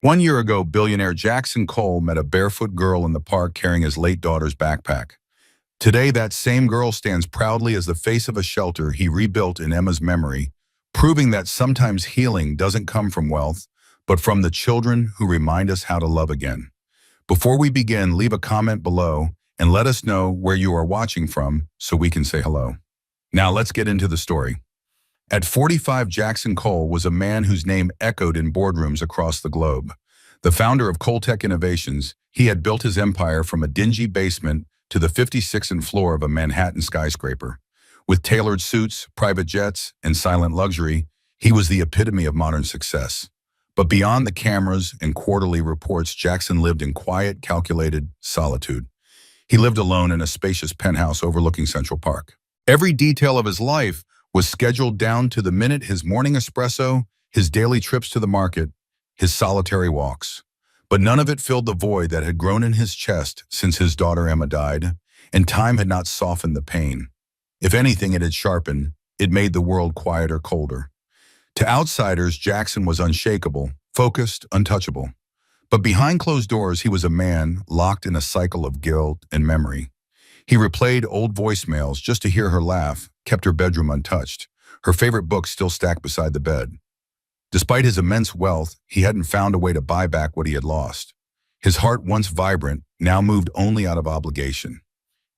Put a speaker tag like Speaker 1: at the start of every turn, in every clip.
Speaker 1: 1 year ago, billionaire Jackson Cole met a barefoot girl in the park carrying his late daughter's backpack. Today, that same girl stands proudly as the face of a shelter he rebuilt in Emma's memory, proving that sometimes healing doesn't come from wealth, but from the children who remind us how to love again. Before we begin, leave a comment below and let us know where you are watching from so we can say hello. Now let's get into the story. At 45, Jackson Cole was a man whose name echoed in boardrooms across the globe. The founder of Coltech Innovations, he had built his empire from a dingy basement to the 56th floor of a Manhattan skyscraper. With tailored suits, private jets, and silent luxury, he was the epitome of modern success. But beyond the cameras and quarterly reports, Jackson lived in quiet, calculated solitude. He lived alone in a spacious penthouse overlooking Central Park. Every detail of his life was scheduled down to the minute: his morning espresso, his daily trips to the market, his solitary walks. But none of it filled the void that had grown in his chest since his daughter Emma died, and time had not softened the pain. If anything, it had sharpened. It made the world quieter, colder. To outsiders, Jackson was unshakable, focused, untouchable. But behind closed doors, he was a man locked in a cycle of guilt and memory. He replayed old voicemails just to hear her laugh, kept her bedroom untouched, her favorite book still stacked beside the bed. Despite his immense wealth, he hadn't found a way to buy back what he had lost. His heart, once vibrant, now moved only out of obligation.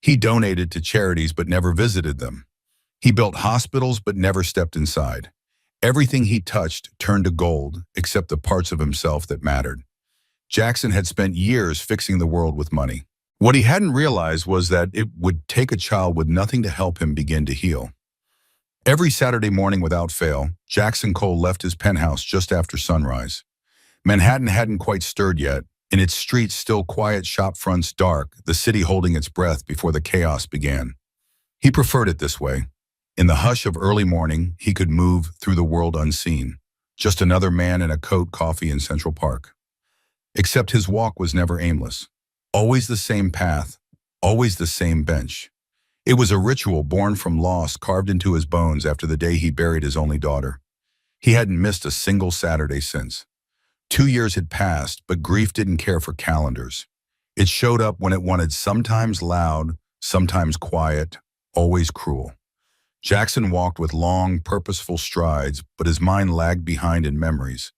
Speaker 1: He donated to charities but never visited them. He built hospitals but never stepped inside. Everything he touched turned to gold, except the parts of himself that mattered. Jackson had spent years fixing the world with money. What he hadn't realized was that it would take a child with nothing to help him begin to heal. Every Saturday morning without fail, Jackson Cole left his penthouse just after sunrise. Manhattan hadn't quite stirred yet, in its streets still quiet, shop fronts dark, the city holding its breath before the chaos began. He preferred it this way. In the hush of early morning, he could move through the world unseen, just another man in a coat, coffee in Central Park. Except his walk was never aimless. Always the same path, always the same bench. It was a ritual born from loss, carved into his bones after the day he buried his only daughter. He hadn't missed a single Saturday since. 2 years had passed, but grief didn't care for calendars. It showed up when it wanted, sometimes loud, sometimes quiet, always cruel. Jackson walked with long, purposeful strides, but his mind lagged behind in memories.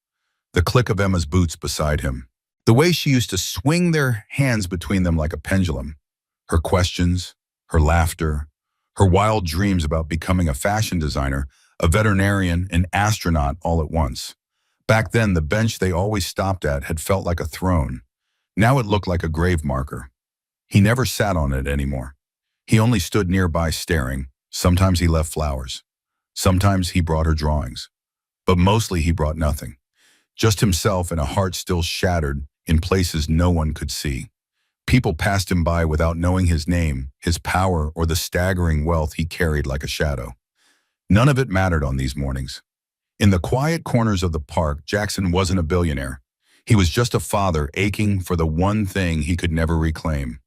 Speaker 1: The click of Emma's boots beside him. The way she used to swing their hands between them like a pendulum. Her questions, her laughter, her wild dreams about becoming a fashion designer, a veterinarian, an astronaut all at once. Back then, the bench they always stopped at had felt like a throne. Now it looked like a grave marker. He never sat on it anymore. He only stood nearby staring. Sometimes he left flowers. Sometimes he brought her drawings. But mostly he brought nothing. Just himself and a heart still shattered in places no one could see. People passed him by without knowing his name, his power, or the staggering wealth he carried like a shadow. None of it mattered on these mornings. In the quiet corners of the park, Jackson wasn't a billionaire. He was just a father aching for the one thing he could never reclaim.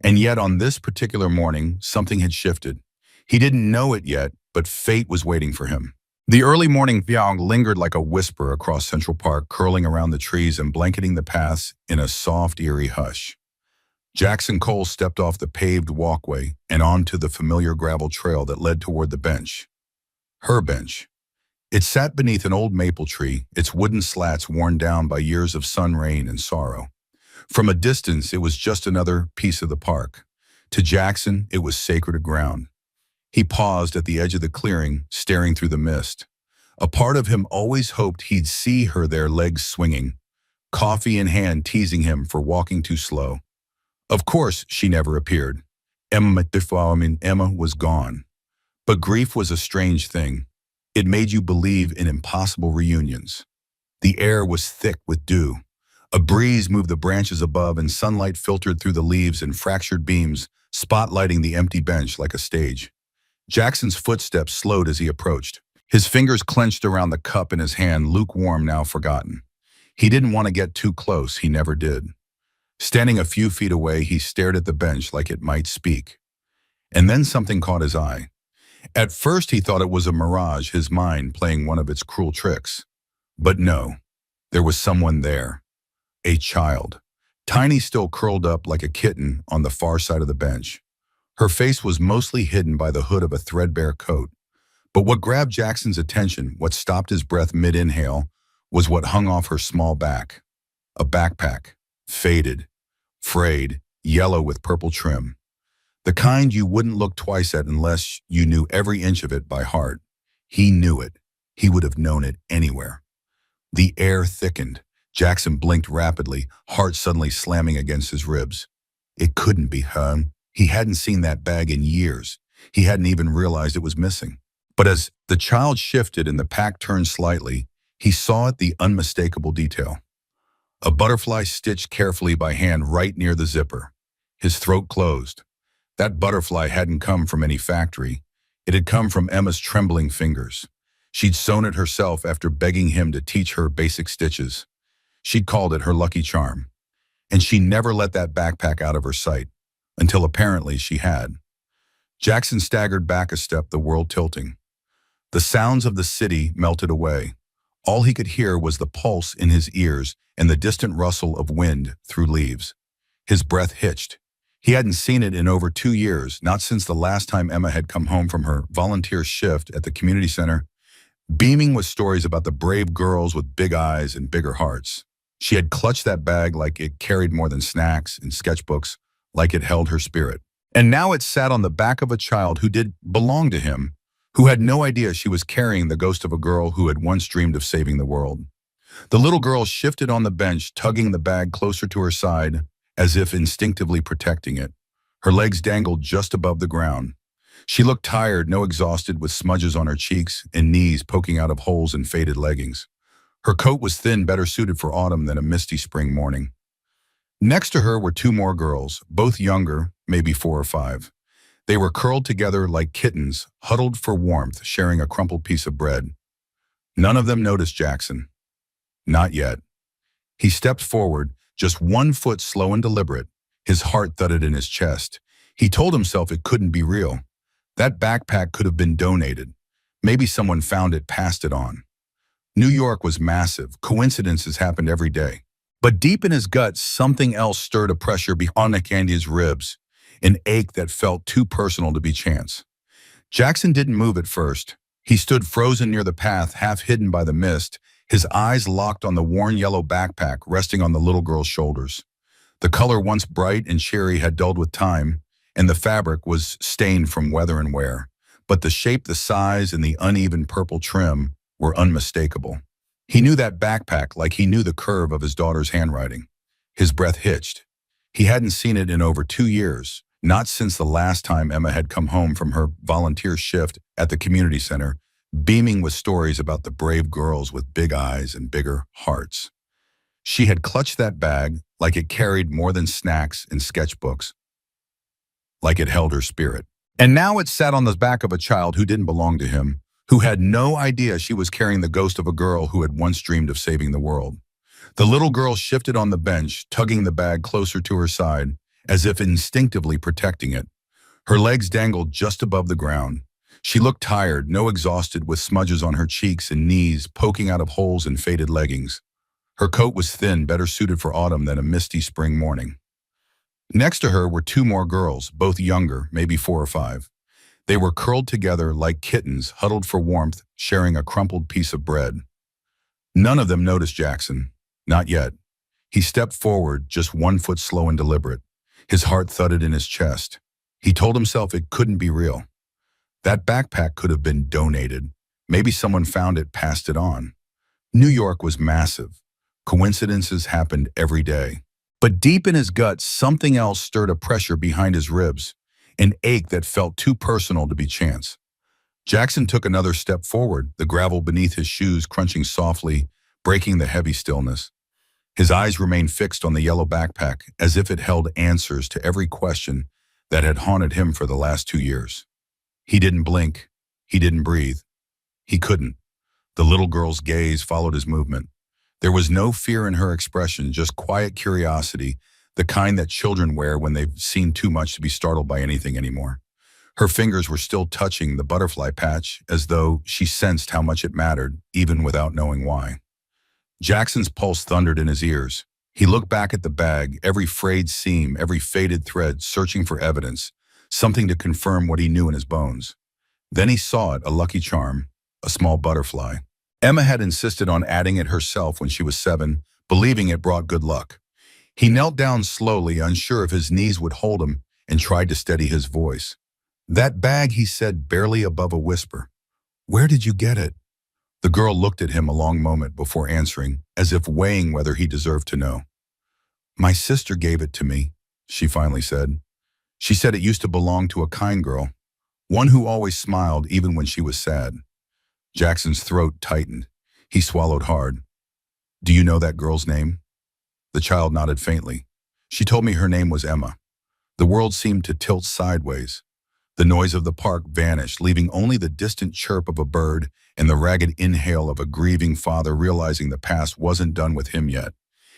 Speaker 1: And yet on this particular morning, something had shifted. He didn't know it yet, but fate was waiting for him. The early morning fog lingered like a whisper across Central Park, curling around the trees and blanketing the paths in a soft, eerie hush. Jackson Cole stepped off the paved walkway and onto the familiar gravel trail that led toward the bench. Her bench. It sat beneath an old maple tree, its wooden slats worn down by years of sun, rain, and sorrow. From a distance, it was just another piece of the park. To Jackson, it was sacred ground. He paused at the edge of the clearing, staring through the mist. A part of him always hoped he'd see her there, legs swinging, coffee in hand, teasing him for walking too slow. Of course, she never appeared. Emma was gone. But grief was a strange thing. It made you believe in impossible reunions. The air was thick with dew. A breeze moved the branches above, and sunlight filtered through the leaves in fractured beams, spotlighting the empty bench like a stage. Jackson's footsteps slowed as he approached. His fingers clenched around the cup in his hand, lukewarm, now forgotten. He didn't want to get too close, he never did. Standing a few feet away, he stared at the bench like it might speak. And then something caught his eye. At first he thought it was a mirage, his mind playing one of its cruel tricks. But no. There was someone there, a child. Tiny still curled up like a kitten on the far side of the bench. Her face was mostly hidden by the hood of a threadbare coat. But what grabbed Jackson's attention, what stopped his breath mid-inhale, was what hung off her small back. A backpack, faded, frayed, yellow with purple trim. The kind you wouldn't look twice at unless you knew every inch of it by heart. He knew it. He would have known it anywhere. The air thickened. Jackson blinked rapidly, heart suddenly slamming against his ribs. It couldn't be her. He hadn't seen that bag in years. He hadn't even realized it was missing. But as the child shifted and the pack turned slightly, he saw it, the unmistakable detail. A butterfly stitched carefully by hand right near the zipper. His throat closed. That butterfly hadn't come from any factory. It had come from Emma's trembling fingers. She'd sewn it herself after begging him to teach her basic stitches. She'd called it her lucky charm. And she never let that backpack out of her sight, until apparently she had. Jackson staggered back a step, the world tilting. The sounds of the city melted away. All he could hear was the pulse in his ears and the distant rustle of wind through leaves. His breath hitched. He hadn't seen it in over 2 years, not since the last time Emma had come home from her volunteer shift at the community center, beaming with stories about the brave girls with big eyes and bigger hearts. She had clutched that bag like it carried more than snacks and sketchbooks, like it held her spirit. And now it sat on the back of a child who did belong to him, who had no idea she was carrying the ghost of a girl who had once dreamed of saving the world. The little girl shifted on the bench, tugging the bag closer to her side, as if instinctively protecting it. Her legs dangled just above the ground. She looked tired, exhausted, with smudges on her cheeks and knees poking out of holes in faded leggings. Her coat was thin, better suited for autumn than a misty spring morning. Next to her were 2 more girls, both younger, maybe 4 or 5. They were curled together like kittens, huddled for warmth, sharing a crumpled piece of bread. None of them noticed Jackson. Not yet. He stepped forward, just 1 foot slow and deliberate. His heart thudded in his chest. He told himself it couldn't be real. That backpack could have been donated. Maybe someone found it, passed it on. New York was massive. Coincidences happened every day. But deep in his gut, something else stirred, a pressure beyond his ribs, an ache that felt too personal to be chance. Jackson didn't move at first. He stood frozen near the path, half hidden by the mist, his eyes locked on the worn yellow backpack resting on the little girl's shoulders. The color, once bright and cheery, had dulled with time, and the fabric was stained from weather and wear. But the shape, the size, and the uneven purple trim were unmistakable. He knew that backpack like he knew the curve of his daughter's handwriting. His breath hitched. He hadn't seen it in over 2 years, not since the last time Emma had come home from her volunteer shift at the community center, beaming with stories about the brave girls with big eyes and bigger hearts. She had clutched that bag like it carried more than snacks and sketchbooks, like it held her spirit. And now it sat on the back of a child who didn't belong to him, who had no idea she was carrying the ghost of a girl who had once dreamed of saving the world. The little girl shifted on the bench, tugging the bag closer to her side, as if instinctively protecting it. Her legs dangled just above the ground. She looked tired, exhausted, with smudges on her cheeks and knees poking out of holes in faded leggings. Her coat was thin, better suited for autumn than a misty spring morning. Next to her were 2 more girls, both younger, maybe 4 or 5. They were curled together like kittens, huddled for warmth, sharing a crumpled piece of bread. None of them noticed Jackson. Not yet. He stepped forward, just 1 foot slow and deliberate. His heart thudded in his chest. He told himself it couldn't be real. That backpack could have been donated. Maybe someone found it, passed it on. New York was massive. Coincidences happened every day. But deep in his gut, something else stirred, a pressure behind his ribs, an ache that felt too personal to be chance. Jackson took another step forward, the gravel beneath his shoes crunching softly, breaking the heavy stillness. His eyes remained fixed on the yellow backpack, as if it held answers to every question that had haunted him for the last 2 years. He didn't blink. He didn't breathe. He couldn't. The little girl's gaze followed his movement. There was no fear in her expression, just quiet curiosity, the kind that children wear when they've seen too much to be startled by anything anymore. Her fingers were still touching the butterfly patch, as though she sensed how much it mattered, even without knowing why. Jackson's pulse thundered in his ears. He looked back at the bag, every frayed seam, every faded thread, searching for evidence, something to confirm what he knew in his bones. Then he saw it, a lucky charm, a small butterfly. Emma had insisted on adding it herself when she was 7, believing it brought good luck. He knelt down slowly, unsure if his knees would hold him, and tried to steady his voice. "That bag," he said, barely above a whisper. "Where did you get it?" The girl looked at him a long moment before answering, as if weighing whether he deserved to know. "My sister gave it to me," she finally said. "She said it used to belong to a kind girl, one who always smiled even when she was sad." Jackson's throat tightened. He swallowed hard. "Do you know that girl's name?" The child nodded faintly. "She told me her name was Emma." The world seemed to tilt sideways. The noise of the park vanished, leaving only the distant chirp of a bird and the ragged inhale of a grieving father realizing the past wasn't done with him yet.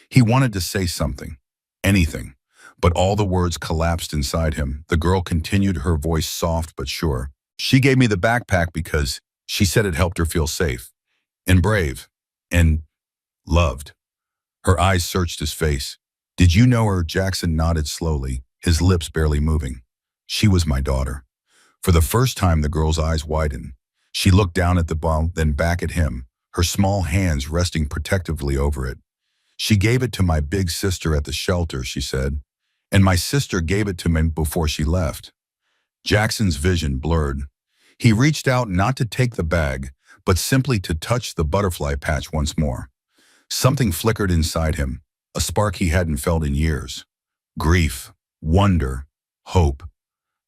Speaker 1: He wanted to say something, anything, but all the words collapsed inside him. The girl continued, her voice soft but sure. "She gave me the backpack because she said it helped her feel safe and brave and loved." Her eyes searched his face. "Did you know her?" Jackson nodded slowly, his lips barely moving. "She was my daughter." For the first time, the girl's eyes widened. She looked down at the ball, then back at him, her small hands resting protectively over it. "She gave it to my big sister at the shelter," she said, "and my sister gave it to me before she left." Jackson's vision blurred. He reached out not to take the bag, but simply to touch the butterfly patch once more. Something flickered inside him, a spark he hadn't felt in years. Grief, wonder, hope.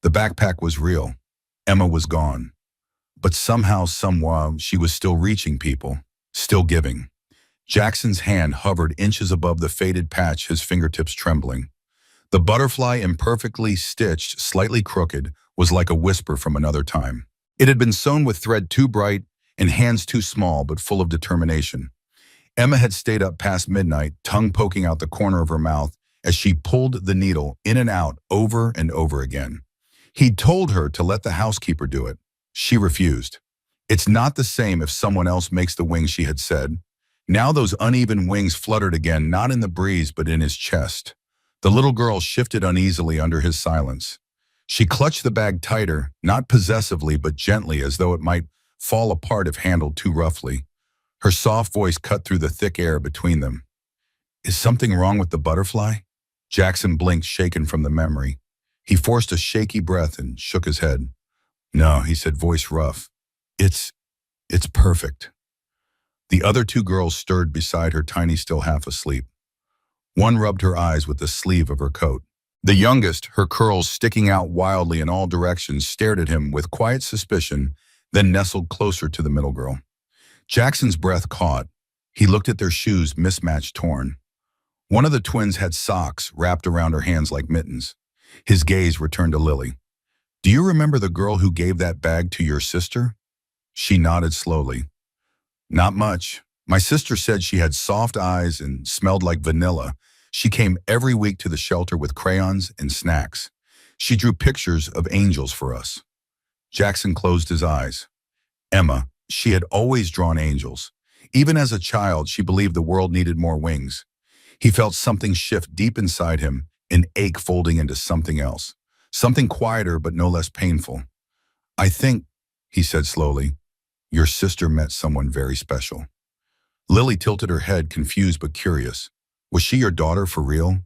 Speaker 1: The backpack was real. Emma was gone. But somehow, somewhere, she was still reaching people, still giving. Jackson's hand hovered inches above the faded patch, his fingertips trembling. The butterfly, imperfectly stitched, slightly crooked, was like a whisper from another time. It had been sewn with thread too bright and hands too small, but full of determination. Emma had stayed up past midnight, tongue poking out the corner of her mouth as she pulled the needle in and out over and over again. He'd told her to let the housekeeper do it. She refused. "It's not the same if someone else makes the wings," she had said. Now those uneven wings fluttered again, not in the breeze but in his chest. The little girl shifted uneasily under his silence. She clutched the bag tighter, not possessively but gently, as though it might fall apart if handled too roughly. Her soft voice cut through the thick air between them. "Is something wrong with the butterfly?" Jackson blinked, shaken from the memory. He forced a shaky breath and shook his head. "No," he said, voice rough. It's perfect." The other two girls stirred beside her, tiny, still half asleep. One rubbed her eyes with the sleeve of her coat. The youngest, her curls sticking out wildly in all directions, stared at him with quiet suspicion, then nestled closer to the middle girl. Jackson's breath caught. He looked at their shoes, mismatched, torn. One of the twins had socks wrapped around her hands like mittens. His gaze returned to Lily. "Do you remember the girl who gave that bag to your sister?" She nodded slowly. "Not much. My sister said she had soft eyes and smelled like vanilla. She came every week to the shelter with crayons and snacks. She drew pictures of angels for us." Jackson closed his eyes. Emma, she had always drawn angels. Even as a child, she believed the world needed more wings. He felt something shift deep inside him, an ache folding into something else, something quieter but no less painful. "I think," he said slowly, "your sister met someone very special." Lily tilted her head, confused but curious. "Was she your daughter for real?"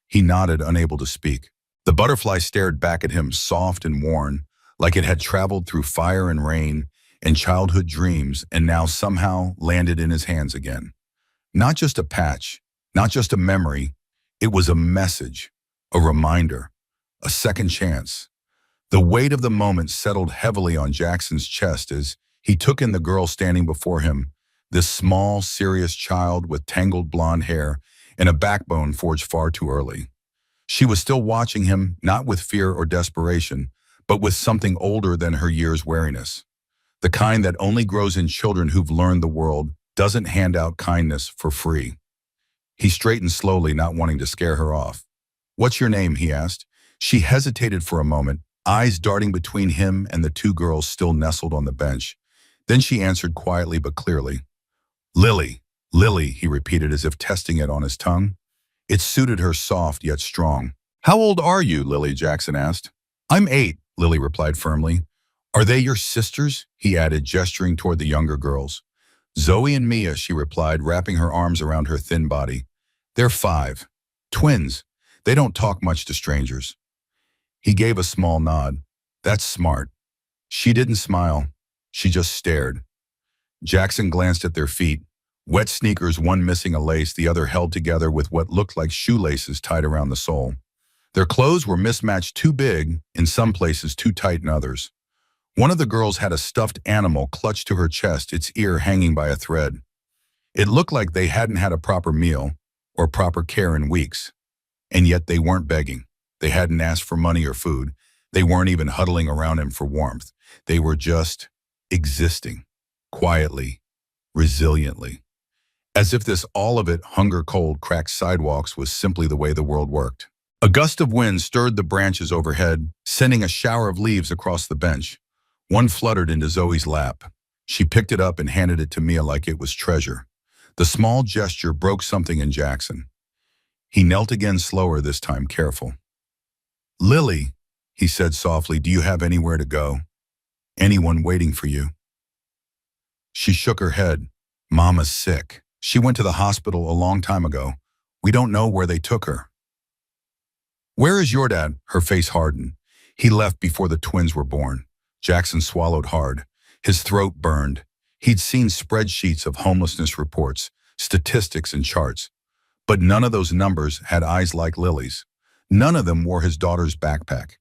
Speaker 1: He nodded, unable to speak. The butterfly stared back at him, soft and worn, like it had traveled through fire and rain and childhood dreams and now somehow landed in his hands again. Not just a patch, not just a memory, it was a message, a reminder, a second chance. The weight of the moment settled heavily on Jackson's chest as he took in the girl standing before him, this small, serious child with tangled blonde hair and a backbone forged far too early. She was still watching him, not with fear or desperation, but with something older than her years' wariness. The kind that only grows in children who've learned the world doesn't hand out kindness for free. He straightened slowly, not wanting to scare her off. "What's your name?" he asked. She hesitated for a moment, eyes darting between him and the two girls still nestled on the bench. Then she answered quietly but clearly, "Lily." Lily, he repeated as if testing it on his tongue. It suited her soft yet strong. How old are you, Lily? Jackson asked. I'm 8, Lily replied firmly. Are they your sisters? He added, gesturing toward the younger girls. Zoe and Mia, she replied, wrapping her arms around her thin body. They're 5. Twins. They don't talk much to strangers. He gave a small nod. That's smart. She didn't smile. She just stared. Jackson glanced at their feet. Wet sneakers, one missing a lace, the other held together with what looked like shoelaces tied around the sole. Their clothes were mismatched, too big, in some places too tight in others. One of the girls had a stuffed animal clutched to her chest, its ear hanging by a thread. It looked like they hadn't had a proper meal or proper care in weeks. And yet they weren't begging. They hadn't asked for money or food. They weren't even huddling around him for warmth. They were just existing, quietly, resiliently. As if this all of it, hunger, cold, cracked sidewalks was simply the way the world worked. A gust of wind stirred the branches overhead, sending a shower of leaves across the bench. One fluttered into Zoe's lap. She picked it up and handed it to Mia like it was treasure. The small gesture broke something in Jackson. He knelt again, slower this time, careful. Lily, he said softly, do you have anywhere to go? Anyone waiting for you? She shook her head. Mama's sick. She went to the hospital a long time ago. We don't know where they took her. Where is your dad? Her face hardened. He left before the twins were born. Jackson swallowed hard. His throat burned. He'd seen spreadsheets of homelessness reports, statistics and charts. But none of those numbers had eyes like Lily's. None of them wore his daughter's backpack.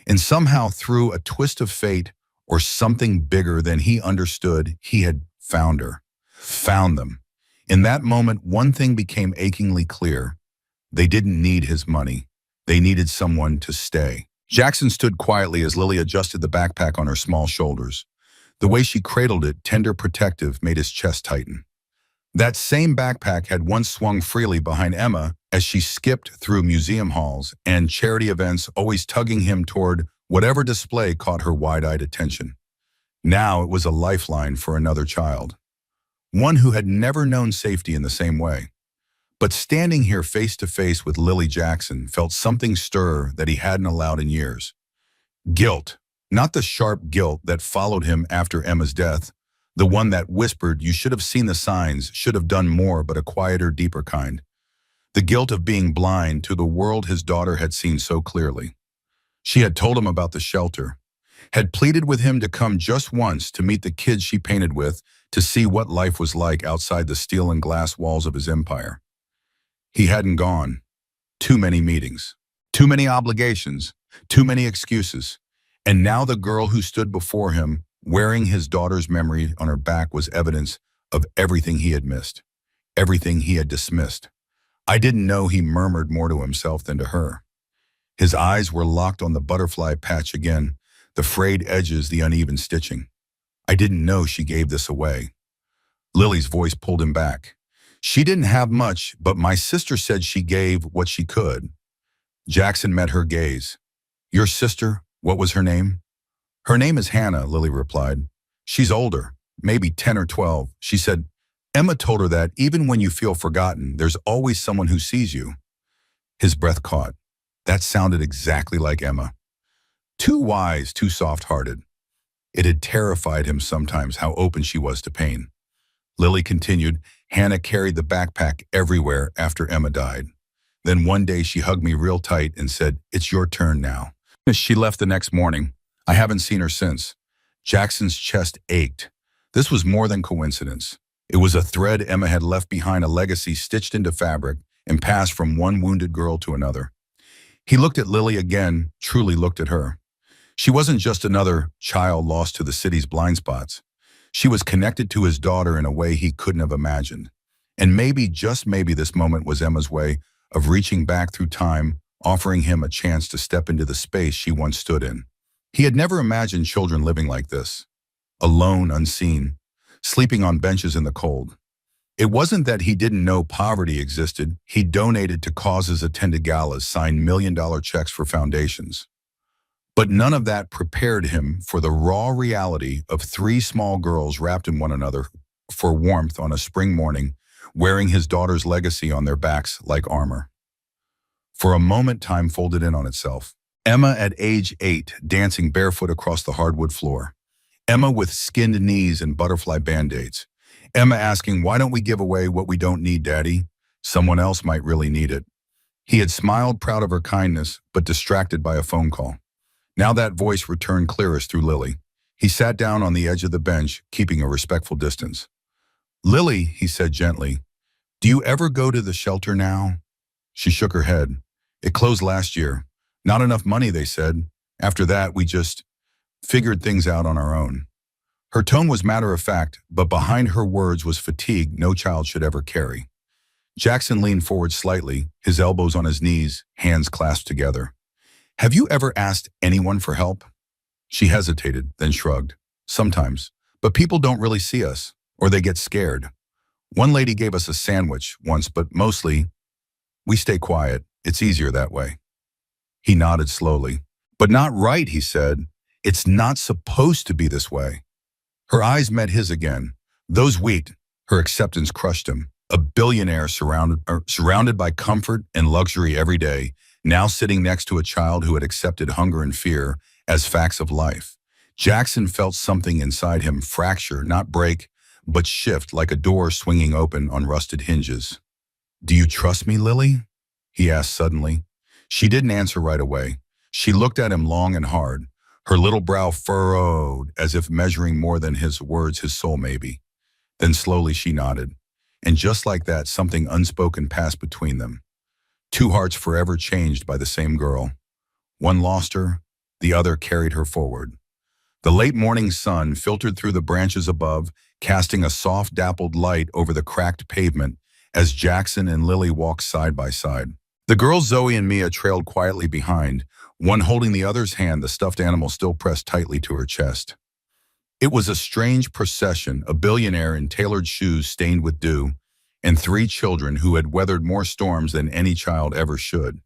Speaker 1: And somehow, through a twist of fate or something bigger than he understood, he had found her. Found them. In that moment, one thing became achingly clear. They didn't need his money. They needed someone to stay. Jackson stood quietly as Lily adjusted the backpack on her small shoulders. The way she cradled it, tender, protective, made his chest tighten. That same backpack had once swung freely behind Emma as she skipped through museum halls and charity events, always tugging him toward whatever display caught her wide-eyed attention. Now it was a lifeline for another child. One who had never known safety in the same way. But standing here face to face with Lily, Jackson felt something stir that he hadn't allowed in years. Guilt, not the sharp guilt that followed him after Emma's death, the one that whispered, you should have seen the signs, should have done more, but a quieter, deeper kind. The guilt of being blind to the world his daughter had seen so clearly. She had told him about the shelter, had pleaded with him to come just once to meet the kids she painted with, to see what life was like outside the steel and glass walls of his empire. He hadn't gone. Too many meetings, too many obligations, too many excuses. And now the girl who stood before him, wearing his daughter's memory on her back, was evidence of everything he had missed, everything he had dismissed. I didn't know, he murmured more to himself than to her. His eyes were locked on the butterfly patch again, the frayed edges, the uneven stitching. I didn't know she gave this away. Lily's voice pulled him back. She didn't have much, but my sister said she gave what she could. Jackson met her gaze. Your sister, what was her name? Her name is Hannah, Lily replied. She's older, maybe 10 or 12. She said, Emma told her that even when you feel forgotten, there's always someone who sees you. His breath caught. That sounded exactly like Emma. Too wise, too soft-hearted. It had terrified him sometimes how open she was to pain. Lily continued, Hannah carried the backpack everywhere after Emma died. Then one day she hugged me real tight and said, it's your turn now. She left the next morning. I haven't seen her since. Jackson's chest ached. This was more than coincidence. It was a thread Emma had left behind, a legacy stitched into fabric and passed from one wounded girl to another. He looked at Lily again, truly looked at her. She wasn't just another child lost to the city's blind spots. She was connected to his daughter in a way he couldn't have imagined. And maybe, just maybe, this moment was Emma's way of reaching back through time, offering him a chance to step into the space she once stood in. He had never imagined children living like this, alone, unseen, sleeping on benches in the cold. It wasn't that he didn't know poverty existed. He donated to causes, attended galas, signed million-dollar checks for foundations. But none of that prepared him for the raw reality of 3 small girls wrapped in one another for warmth on a spring morning wearing his daughter's legacy on their backs like armor. For a moment, time folded in on itself. Emma at age 8, dancing barefoot across the hardwood floor. Emma with skinned knees and butterfly band-aids. Emma asking, "Why don't we give away what we don't need, Daddy? Someone else might really need it." He had smiled, proud of her kindness, but distracted by a phone call. Now that voice returned clearest through Lily. He sat down on the edge of the bench, keeping a respectful distance. "Lily," he said gently, "do you ever go to the shelter now?" She shook her head. "It closed last year. Not enough money," they said. "After that, we just figured things out on our own." Her tone was matter-of-fact, but behind her words was fatigue no child should ever carry. Jackson leaned forward slightly, his elbows on his knees, hands clasped together. "Have you ever asked anyone for help?" She hesitated, then shrugged. "Sometimes, but people don't really see us, or they get scared. One lady gave us a sandwich once, but mostly, we stay quiet. It's easier that way." He nodded slowly. "But not right," he said. "It's not supposed to be this way." Her eyes met his again. Those weak, her acceptance crushed him. A billionaire surrounded by comfort and luxury every day, now sitting next to a child who had accepted hunger and fear as facts of life. Jackson felt something inside him fracture, not break, but shift like a door swinging open on rusted hinges. "Do you trust me, Lily?" he asked suddenly. She didn't answer right away. She looked at him long and hard, her little brow furrowed as if measuring more than his words, his soul maybe. Then slowly she nodded. And just like that, something unspoken passed between them. Two hearts forever changed by the same girl. One lost her, the other carried her forward. The late morning sun filtered through the branches above, casting a soft dappled light over the cracked pavement as Jackson and Lily walked side by side. The girls Zoe and Mia trailed quietly behind, one holding the other's hand, the stuffed animal still pressed tightly to her chest. It was a strange procession, a billionaire in tailored shoes stained with dew, and three children who had weathered more storms than any child ever should.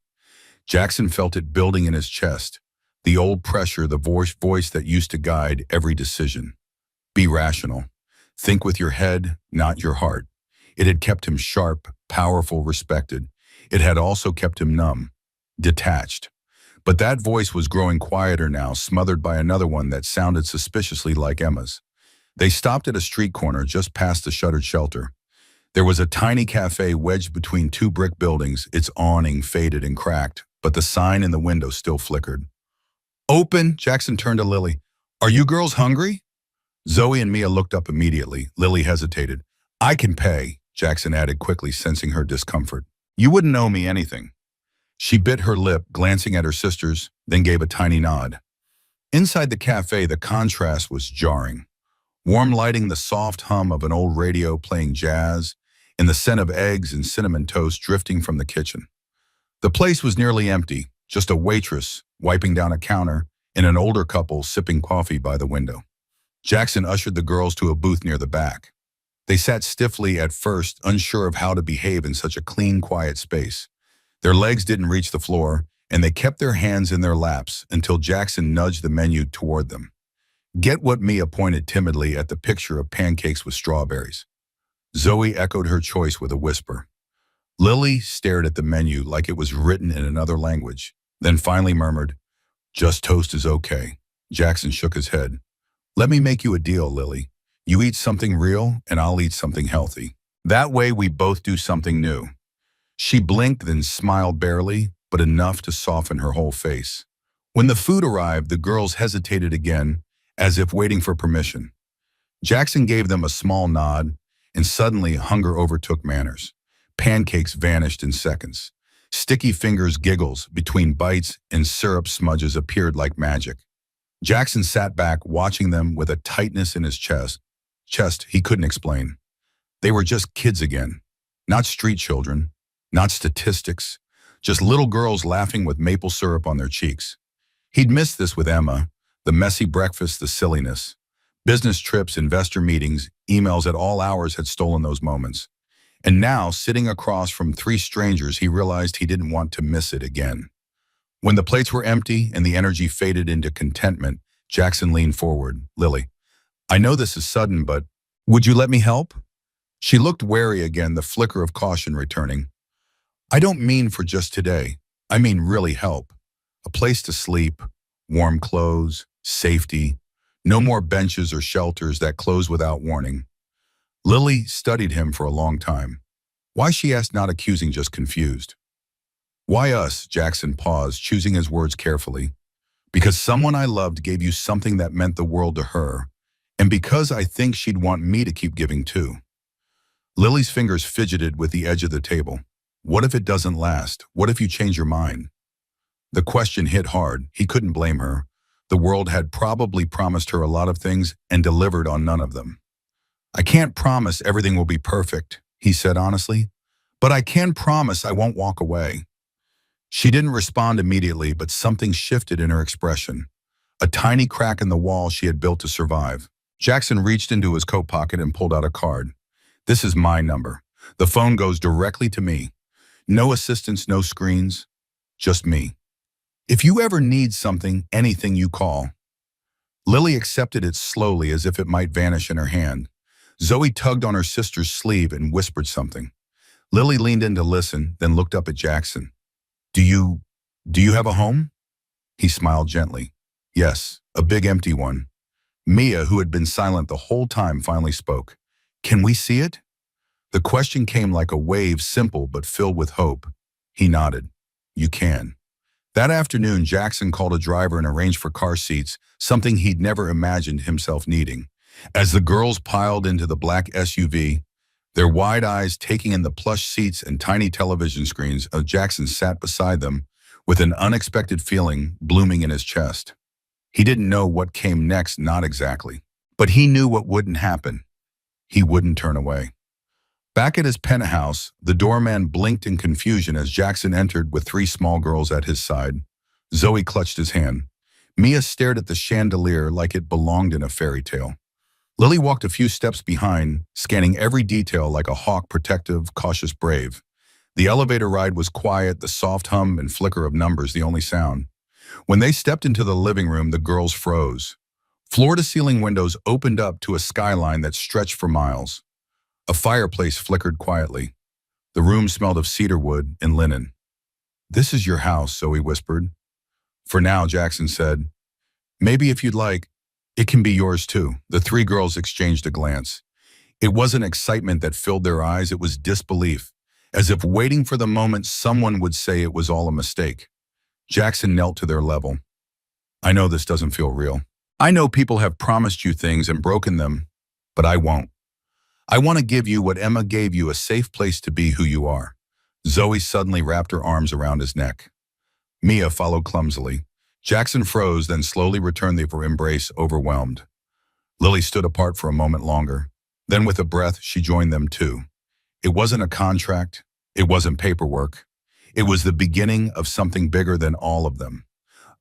Speaker 1: Jackson felt it building in his chest, the old pressure, the voice that used to guide every decision. Be rational. Think with your head, not your heart. It had kept him sharp, powerful, respected. It had also kept him numb, detached. But that voice was growing quieter now, smothered by another one that sounded suspiciously like Emma's. They stopped at a street corner just past the shuttered shelter. There was a tiny cafe wedged between two brick buildings, its awning faded and cracked, but the sign in the window still flickered. "Open," Jackson turned to Lily. "Are you girls hungry?" Zoe and Mia looked up immediately. Lily hesitated. "I can pay," Jackson added quickly, sensing her discomfort. "You wouldn't owe me anything." She bit her lip, glancing at her sisters, then gave a tiny nod. Inside the cafe, the contrast was jarring. Warm lighting, the soft hum of an old radio playing jazz, and the scent of eggs and cinnamon toast drifting from the kitchen. The place was nearly empty, just a waitress wiping down a counter and an older couple sipping coffee by the window. Jackson ushered the girls to a booth near the back. They sat stiffly at first, unsure of how to behave in such a clean, quiet space. Their legs didn't reach the floor, and they kept their hands in their laps until Jackson nudged the menu toward them. "Get what?" Mia pointed timidly at the picture of pancakes with strawberries. Zoe echoed her choice with a whisper. Lily stared at the menu like it was written in another language, then finally murmured, "Just toast is okay." Jackson shook his head. "Let me make you a deal, Lily. You eat something real, and I'll eat something healthy. That way we both do something new." She blinked, then smiled barely, but enough to soften her whole face. When the food arrived, the girls hesitated again, as if waiting for permission. Jackson gave them a small nod, and suddenly hunger overtook manners. Pancakes vanished in seconds. Sticky fingers giggles between bites and syrup smudges appeared like magic. Jackson sat back, watching them with a tightness in his chest he couldn't explain. They were just kids again, not street children. Not statistics, just little girls laughing with maple syrup on their cheeks. He'd missed this with Emma, the messy breakfast, the silliness. Business trips, investor meetings, emails at all hours had stolen those moments. And now, sitting across from three strangers, he realized he didn't want to miss it again. When the plates were empty and the energy faded into contentment, Jackson leaned forward. "Lily, I know this is sudden, but would you let me help?" She looked wary again, the flicker of caution returning. I don't mean for just today. I mean really help. A place to sleep, warm clothes, safety, no more benches or shelters that close without warning. Lily studied him for a long time. Why, she asked, not accusing, just confused. Why us? Jackson paused, choosing his words carefully. Because someone I loved gave you something that meant the world to her, and because I think she'd want me to keep giving too. Lily's fingers fidgeted with the edge of the table. What if it doesn't last? What if you change your mind? The question hit hard. He couldn't blame her. The world had probably promised her a lot of things and delivered on none of them. I can't promise everything will be perfect, he said honestly, but I can promise I won't walk away. She didn't respond immediately, but something shifted in her expression. A tiny crack in the wall she had built to survive. Jackson reached into his coat pocket and pulled out a card. This is my number. The phone goes directly to me. No assistants, no screens, just me. If you ever need something, anything, you call. Lily accepted it slowly, as if it might vanish in her hand. Zoe tugged on her sister's sleeve and whispered something. Lily leaned in to listen, then looked up at Jackson. Do you have a home? He smiled gently. Yes, a big empty one. Mia, who had been silent the whole time, finally spoke. Can we see it? The question came like a wave, simple but filled with hope. He nodded. You can. That afternoon, Jackson called a driver and arranged for car seats, something he'd never imagined himself needing. As the girls piled into the black SUV, their wide eyes taking in the plush seats and tiny television screens, Jackson sat beside them with an unexpected feeling blooming in his chest. He didn't know what came next, not exactly. But he knew what wouldn't happen. He wouldn't turn away. Back at his penthouse, the doorman blinked in confusion as Jackson entered with 3 small girls at his side. Zoe clutched his hand. Mia stared at the chandelier like it belonged in a fairy tale. Lily walked a few steps behind, scanning every detail like a hawk, protective, cautious, brave. The elevator ride was quiet, the soft hum and flicker of numbers the only sound. When they stepped into the living room, the girls froze. Floor-to-ceiling windows opened up to a skyline that stretched for miles. A fireplace flickered quietly. The room smelled of cedar wood and linen. This is your house, Zoe whispered. For now, Jackson said. Maybe if you'd like, it can be yours too. The 3 girls exchanged a glance. It wasn't excitement that filled their eyes, it was disbelief, as if waiting for the moment someone would say it was all a mistake. Jackson knelt to their level. I know this doesn't feel real. I know people have promised you things and broken them, but I won't. I want to give you what Emma gave you, a safe place to be who you are. Zoe suddenly wrapped her arms around his neck. Mia followed clumsily. Jackson froze, then slowly returned the embrace, overwhelmed. Lily stood apart for a moment longer. Then with a breath, she joined them too. It wasn't a contract. It wasn't paperwork. It was the beginning of something bigger than all of them.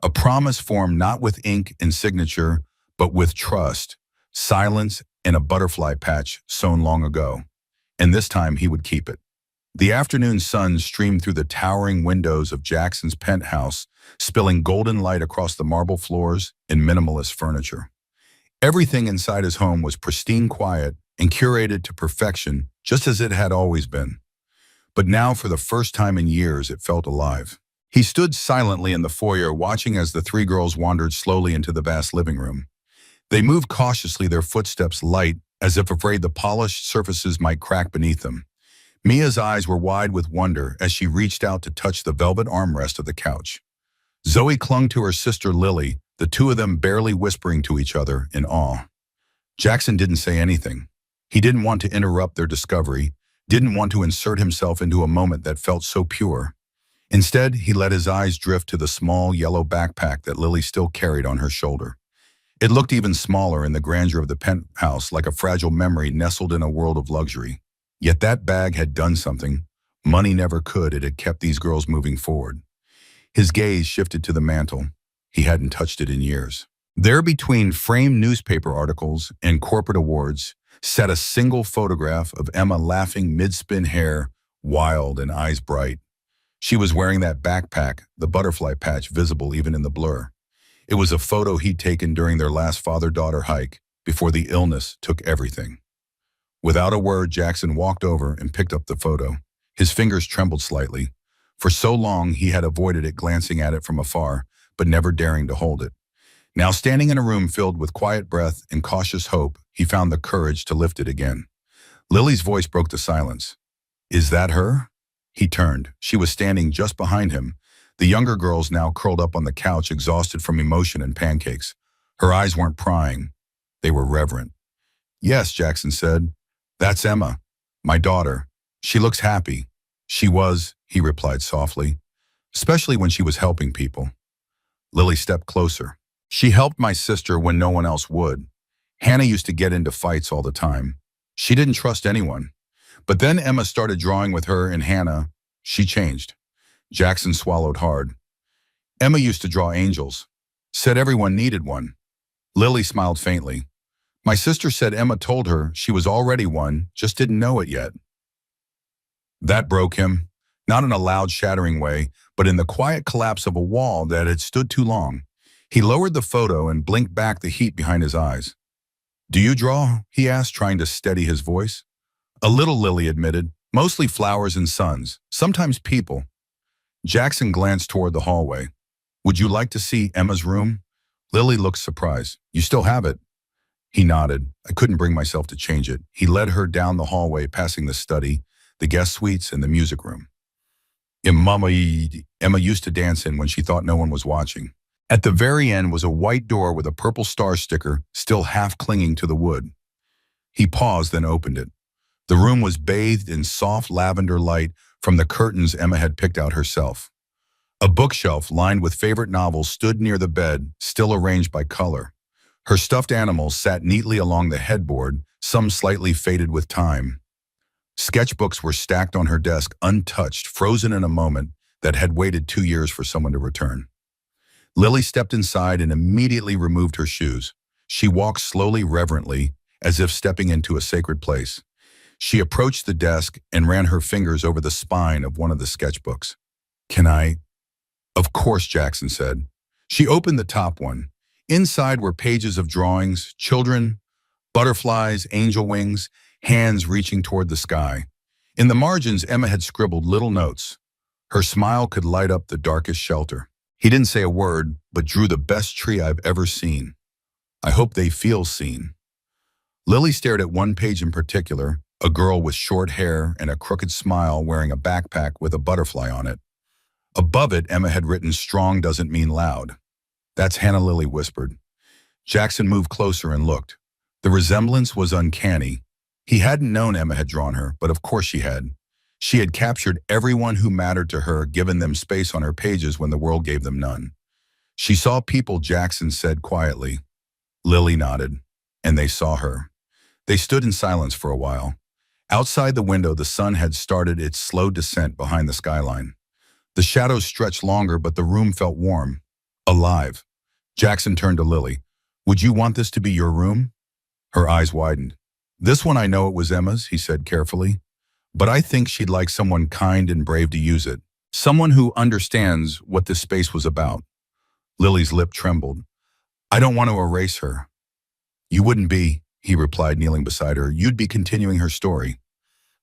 Speaker 1: A promise formed not with ink and signature, but with trust, silence, and a butterfly patch sewn long ago. And this time he would keep it. The afternoon sun streamed through the towering windows of Jackson's penthouse, spilling golden light across the marble floors and minimalist furniture. Everything inside his home was pristine, quiet, and curated to perfection, just as it had always been. But now, for the first time in years, it felt alive. He stood silently in the foyer, watching as the 3 girls wandered slowly into the vast living room. They moved cautiously, their footsteps light, as if afraid the polished surfaces might crack beneath them. Mia's eyes were wide with wonder as she reached out to touch the velvet armrest of the couch. Zoe clung to her sister Lily, the 2 of them barely whispering to each other in awe. Jackson didn't say anything. He didn't want to interrupt their discovery, didn't want to insert himself into a moment that felt so pure. Instead, he let his eyes drift to the small yellow backpack that Lily still carried on her shoulder. It looked even smaller in the grandeur of the penthouse, like a fragile memory nestled in a world of luxury. Yet that bag had done something money never could. It had kept these girls moving forward. His gaze shifted to the mantel. He hadn't touched it in years. There, between framed newspaper articles and corporate awards, sat a single photograph of Emma, laughing, mid-spin hair, wild and eyes bright. She was wearing that backpack, the butterfly patch visible even in the blur. It was a photo he'd taken during their last father-daughter hike, before the illness took everything. Without a word, Jackson walked over and picked up the photo. His fingers trembled slightly. For so long, he had avoided it, glancing at it from afar, but never daring to hold it. Now, standing in a room filled with quiet breath and cautious hope, he found the courage to lift it again. Lily's voice broke the silence. "Is that her?" He turned. She was standing just behind him, the younger girls now curled up on the couch, exhausted from emotion and pancakes. Her eyes weren't prying. They were reverent. "Yes," Jackson said. "That's Emma, my daughter. She looks happy." "She was," he replied softly, "especially when she was helping people." Lily stepped closer. "She helped my sister when no one else would. Hannah used to get into fights all the time. She didn't trust anyone. But then Emma started drawing with her and Hannah. She changed." Jackson swallowed hard. "Emma used to draw angels. Said everyone needed one." Lily smiled faintly. "My sister said Emma told her she was already one, just didn't know it yet." That broke him, not in a loud, shattering way, but in the quiet collapse of a wall that had stood too long. He lowered the photo and blinked back the heat behind his eyes. "Do you draw?" he asked, trying to steady his voice. "A little," Lily admitted. "Mostly flowers and suns, sometimes people." Jackson glanced toward the hallway. "Would you like to see Emma's room?" Lily looked surprised. "You still have it?" He nodded. "I couldn't bring myself to change it." He led her down the hallway, passing the study, the guest suites, and the music room. Emma used to dance in when she thought no one was watching. At the very end was a white door with a purple star sticker still half clinging to the wood. He paused, then opened it. The room was bathed in soft lavender light from the curtains Emma had picked out herself. A bookshelf lined with favorite novels stood near the bed, still arranged by color. Her stuffed animals sat neatly along the headboard, some slightly faded with time. Sketchbooks were stacked on her desk, untouched, frozen in a moment that had waited 2 years for someone to return. Lily stepped inside and immediately removed her shoes. She walked slowly, reverently, as if stepping into a sacred place. She approached the desk and ran her fingers over the spine of one of the sketchbooks. "Can I?" "Of course," Jackson said. She opened the top one. Inside were pages of drawings, children, butterflies, angel wings, hands reaching toward the sky. In the margins, Emma had scribbled little notes. Her smile could light up the darkest shelter. He didn't say a word, but drew the best tree I've ever seen. I hope they feel seen. Lily stared at one page in particular, a girl with short hair and a crooked smile wearing a backpack with a butterfly on it. Above it, Emma had written, "Strong doesn't mean loud." "That's Hannah," Lily whispered. Jackson moved closer and looked. The resemblance was uncanny. He hadn't known Emma had drawn her, but of course she had. She had captured everyone who mattered to her, given them space on her pages when the world gave them none. "She saw people," Jackson said quietly. Lily nodded, and they saw her. They stood in silence for a while. Outside the window, the sun had started its slow descent behind the skyline. The shadows stretched longer, but the room felt warm, alive. Jackson turned to Lily. "Would you want this to be your room?" Her eyes widened. "This one I know it was Emma's," he said carefully. "But I think she'd like someone kind and brave to use it. Someone who understands what this space was about." Lily's lip trembled. "I don't want to erase her." "You wouldn't be," he replied, kneeling beside her. "You'd be continuing her story."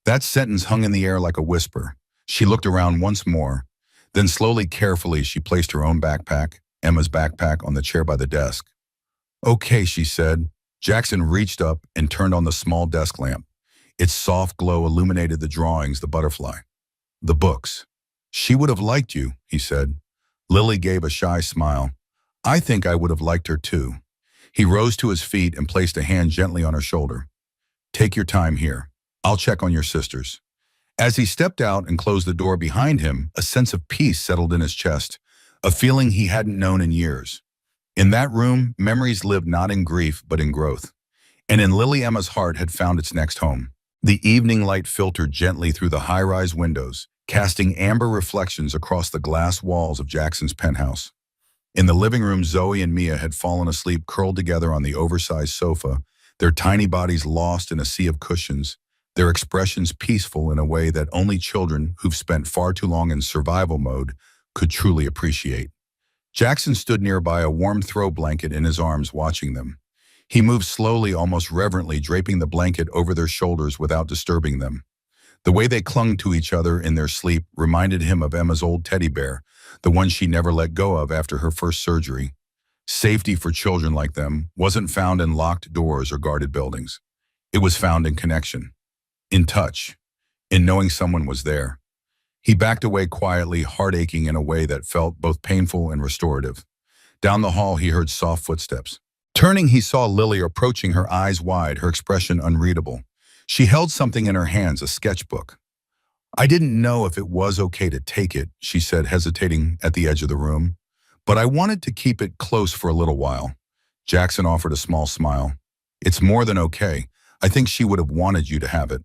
Speaker 1: That sentence hung in the air like a whisper. She looked around once more. Then slowly, carefully, she placed her own backpack, Emma's backpack, on the chair by the desk. "Okay," she said. Jackson reached up and turned on the small desk lamp. Its soft glow illuminated the drawings, the butterfly, the books. "She would have liked you," he said. Lily gave a shy smile. "I think I would have liked her too." He rose to his feet and placed a hand gently on her shoulder. "Take your time here. I'll check on your sisters." As he stepped out and closed the door behind him, a sense of peace settled in his chest, a feeling he hadn't known in years. In that room, memories lived not in grief, but in growth. And in Lily, Emma's heart had found its next home. The evening light filtered gently through the high-rise windows, casting amber reflections across the glass walls of Jackson's penthouse. In the living room, Zoe and Mia had fallen asleep curled together on the oversized sofa, their tiny bodies lost in a sea of cushions, their expressions peaceful in a way that only children who've spent far too long in survival mode could truly appreciate. Jackson stood nearby, a warm throw blanket in his arms, watching them. He moved slowly, almost reverently, draping the blanket over their shoulders without disturbing them. The way they clung to each other in their sleep reminded him of Emma's old teddy bear, the one she never let go of after her first surgery. Safety for children like them wasn't found in locked doors or guarded buildings. It was found in connection, in touch, in knowing someone was there. He backed away quietly, heart aching in a way that felt both painful and restorative. Down the hall, he heard soft footsteps. Turning, he saw Lily approaching, her eyes wide, her expression unreadable. She held something in her hands, a sketchbook. "I didn't know if it was okay to take it," she said, hesitating at the edge of the room. "But I wanted to keep it close for a little while." Jackson offered a small smile. "It's more than okay. I think she would have wanted you to have it."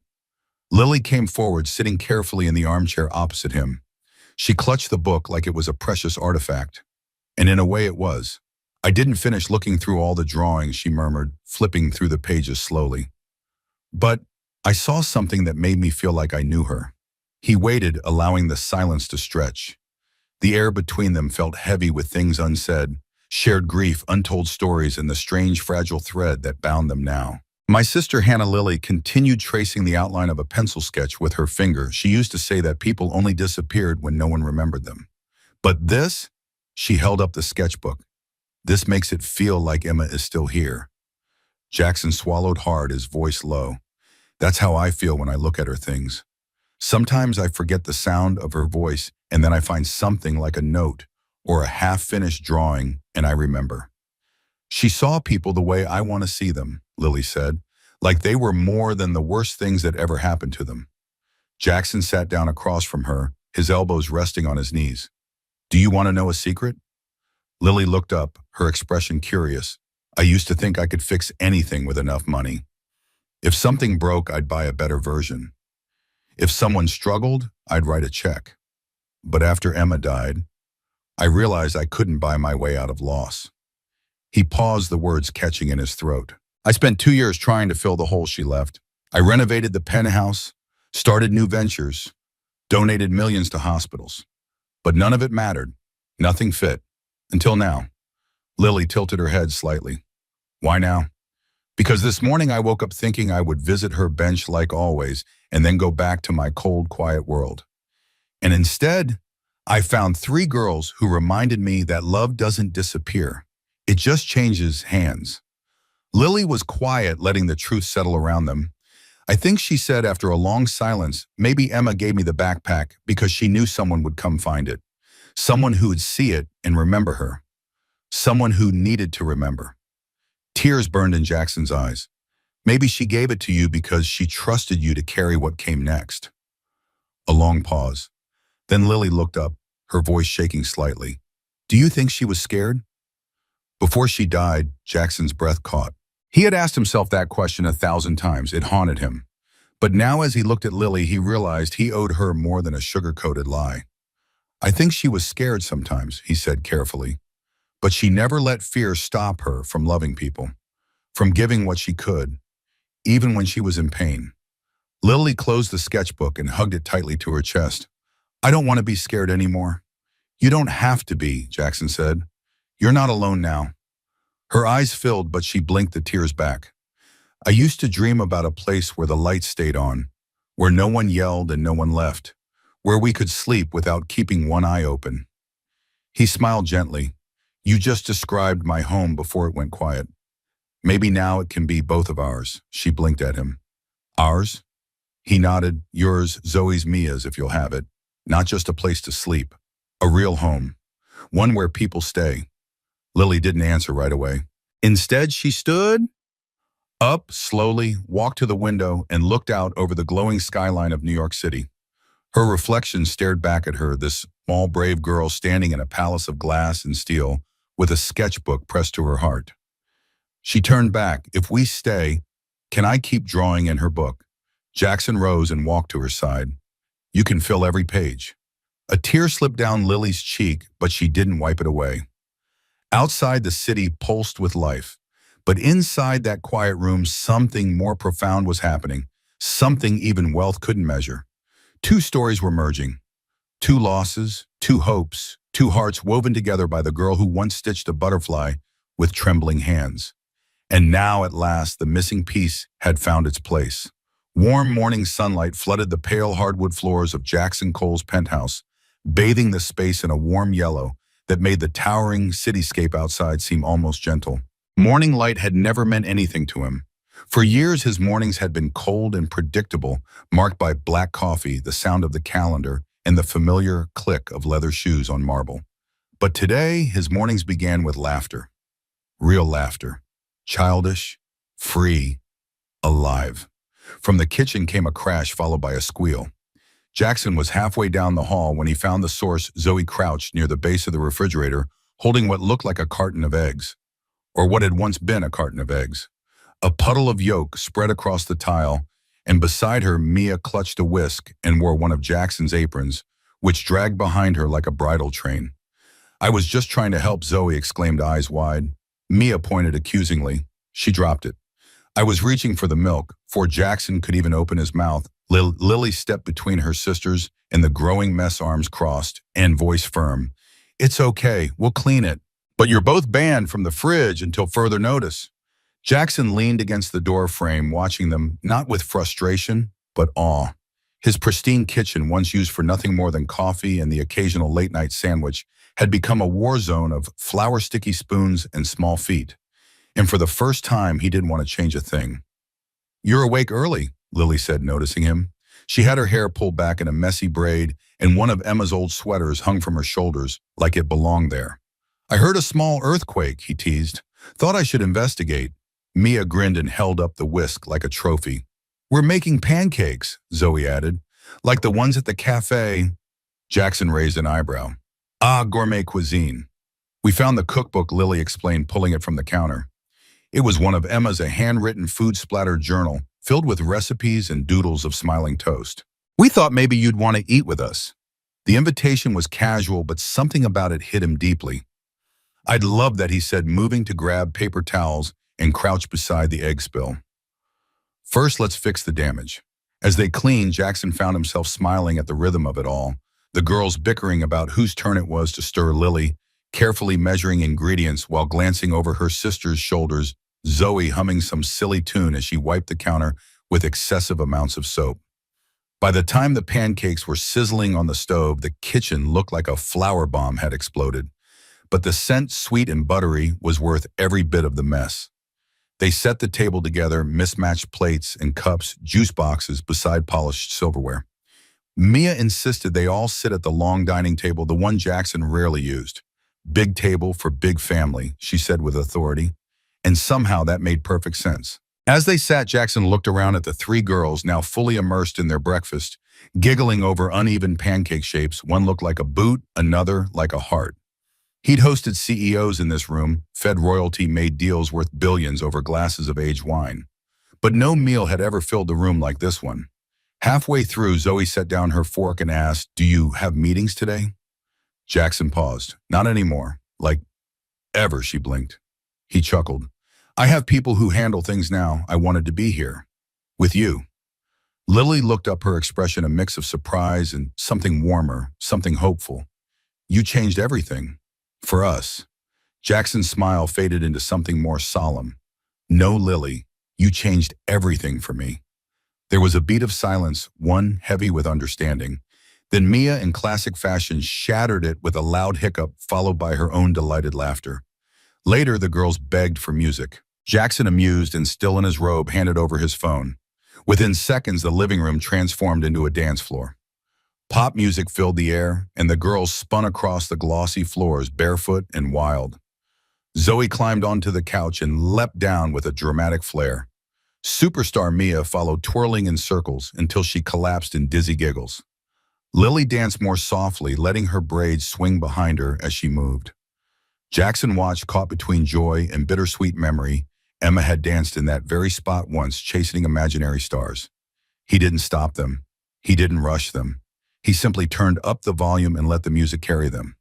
Speaker 1: Lily came forward, sitting carefully in the armchair opposite him. She clutched the book like it was a precious artifact. And in a way it was. "I didn't finish looking through all the drawings," she murmured, flipping through the pages slowly. "But I saw something that made me feel like I knew her." He waited, allowing the silence to stretch. The air between them felt heavy with things unsaid, shared grief, untold stories, and the strange, fragile thread that bound them now. My sister Hannah Lily continued tracing the outline of a pencil sketch with her finger. She used to say that people only disappeared when no one remembered them. "But this," she held up the sketchbook, "this makes it feel like Emma is still here." Jackson swallowed hard, his voice low. "That's how I feel when I look at her things. Sometimes I forget the sound of her voice, and then I find something like a note or a half-finished drawing, and I remember." "She saw people the way I want to see them," Lily said, "like they were more than the worst things that ever happened to them." Jackson sat down across from her, his elbows resting on his knees. "Do you want to know a secret?" Lily looked up, her expression curious. "I used to think I could fix anything with enough money. If something broke, I'd buy a better version. If someone struggled, I'd write a check. But after Emma died, I realized I couldn't buy my way out of loss." He paused, the words catching in his throat. "I spent 2 years trying to fill the hole she left. I renovated the penthouse, started new ventures, donated millions to hospitals. But none of it mattered. Nothing fit. Until now." Lily tilted her head slightly. "Why now?" "Because this morning I woke up thinking I would visit her bench like always and then go back to my cold, quiet world. And instead, I found 3 girls who reminded me that love doesn't disappear. It just changes hands." Lily was quiet, letting the truth settle around them. "I think," she said after a long silence, "maybe Emma gave me the backpack because she knew someone would come find it. Someone who would see it and remember her. Someone who needed to remember." Tears burned in Jackson's eyes. "Maybe she gave it to you because she trusted you to carry what came next." A long pause. Then Lily looked up, her voice shaking slightly. "Do you think she was scared?" Before she died, Jackson's breath caught. He had asked himself that question 1,000 times. It haunted him. But now as he looked at Lily, he realized he owed her more than a sugar-coated lie. "I think she was scared sometimes," he said carefully. "But she never let fear stop her from loving people, from giving what she could, even when she was in pain." Lily closed the sketchbook and hugged it tightly to her chest. "I don't want to be scared anymore." "You don't have to be," Jackson said. "You're not alone now." Her eyes filled, but she blinked the tears back. "I used to dream about a place where the light stayed on, where no one yelled and no one left, where we could sleep without keeping one eye open." He smiled gently. "You just described my home before it went quiet. Maybe now it can be both of ours." She blinked at him. "Ours?" He nodded. "Yours, Zoe's, Mia's, if you'll have it. Not just a place to sleep. A real home. One where people stay." Lily didn't answer right away. Instead, she stood up slowly, walked to the window, and looked out over the glowing skyline of New York City. Her reflection stared back at her, this small, brave girl standing in a palace of glass and steel with a sketchbook pressed to her heart. She turned back. "If we stay, can I keep drawing in her book?" Jackson rose and walked to her side. "You can fill every page." A tear slipped down Lily's cheek, but she didn't wipe it away. Outside, the city pulsed with life. But inside that quiet room, something more profound was happening, something even wealth couldn't measure. 2 stories were merging. 2 losses, 2 hopes, 2 hearts woven together by the girl who once stitched a butterfly with trembling hands. And now, at last, the missing piece had found its place. Warm morning sunlight flooded the pale hardwood floors of Jackson Cole's penthouse, bathing the space in a warm yellow that made the towering cityscape outside seem almost gentle. Morning light had never meant anything to him. For years, his mornings had been cold and predictable, marked by black coffee, the sound of the calendar, and the familiar click of leather shoes on marble. But today, his mornings began with laughter. Real laughter. Childish, free, alive. From the kitchen came a crash followed by a squeal. Jackson was halfway down the hall when he found the source, Zoe, crouched near the base of the refrigerator, holding what looked like a carton of eggs, or what had once been a carton of eggs. A puddle of yolk spread across the tile, and beside her, Mia clutched a whisk and wore one of Jackson's aprons, which dragged behind her like a bridal train. "I was just trying to help," Zoe exclaimed, eyes wide. Mia pointed accusingly. She dropped it. "I was reaching for the milk." Before Jackson could even open his mouth, Lily stepped between her sisters and the growing mess, arms crossed and voice firm. "It's okay, we'll clean it. But you're both banned from the fridge until further notice." Jackson leaned against the door frame, watching them, not with frustration, but awe. His pristine kitchen, once used for nothing more than coffee and the occasional late-night sandwich, had become a war zone of flour-sticky spoons and small feet. And for the first time, he didn't want to change a thing. "You're awake early," Lily said, noticing him. She had her hair pulled back in a messy braid, and one of Emma's old sweaters hung from her shoulders like it belonged there. "I heard a small earthquake," he teased. "Thought I should investigate." Mia grinned and held up the whisk like a trophy. "We're making pancakes," Zoe added. "Like the ones at the cafe." Jackson raised an eyebrow. "Ah, gourmet cuisine." "We found the cookbook," Lily explained, pulling it from the counter. It was one of Emma's, a handwritten food-splattered journal filled with recipes and doodles of smiling toast. "We thought maybe you'd want to eat with us." The invitation was casual, but something about it hit him deeply. "I'd love that," he said, moving to grab paper towels and crouch beside the egg spill. "First, let's fix the damage." As they cleaned, Jackson found himself smiling at the rhythm of it all. The girls bickering about whose turn it was to stir Lily, carefully measuring ingredients while glancing over her sister's shoulders, Zoe humming some silly tune as she wiped the counter with excessive amounts of soap. By the time the pancakes were sizzling on the stove, the kitchen looked like a flour bomb had exploded. But the scent, sweet and buttery, was worth every bit of the mess. They set the table together, mismatched plates and cups, juice boxes beside polished silverware. Mia insisted they all sit at the long dining table, the one Jackson rarely used. "Big table for big family," she said with authority. And somehow that made perfect sense. As they sat, Jackson looked around at the three girls, now fully immersed in their breakfast, giggling over uneven pancake shapes. One looked like a boot, another like a heart. He'd hosted CEOs in this room, fed royalty, made deals worth billions over glasses of aged wine. But no meal had ever filled the room like this one. Halfway through, Zoe set down her fork and asked, "Do you have meetings today?" Jackson paused. "Not anymore." "Like ever," she blinked. He chuckled. "I have people who handle things now. I wanted to be here. With you." Lily looked up, her expression a mix of surprise and something warmer, something hopeful. "You changed everything. For us." Jackson's smile faded into something more solemn. "No, Lily, you changed everything for me." There was a beat of silence, one heavy with understanding. Then Mia, in classic fashion, shattered it with a loud hiccup, followed by her own delighted laughter. Later, the girls begged for music. Jackson, amused and still in his robe, handed over his phone. Within seconds, the living room transformed into a dance floor. Pop music filled the air, and the girls spun across the glossy floors, barefoot and wild. Zoe climbed onto the couch and leapt down with a dramatic flair. Superstar Mia followed, twirling in circles until she collapsed in dizzy giggles. Lily danced more softly, letting her braids swing behind her as she moved. Jackson watched, caught between joy and bittersweet memory. Emma had danced in that very spot once, chasing imaginary stars. He didn't stop them. He didn't rush them. He simply turned up the volume and let the music carry them.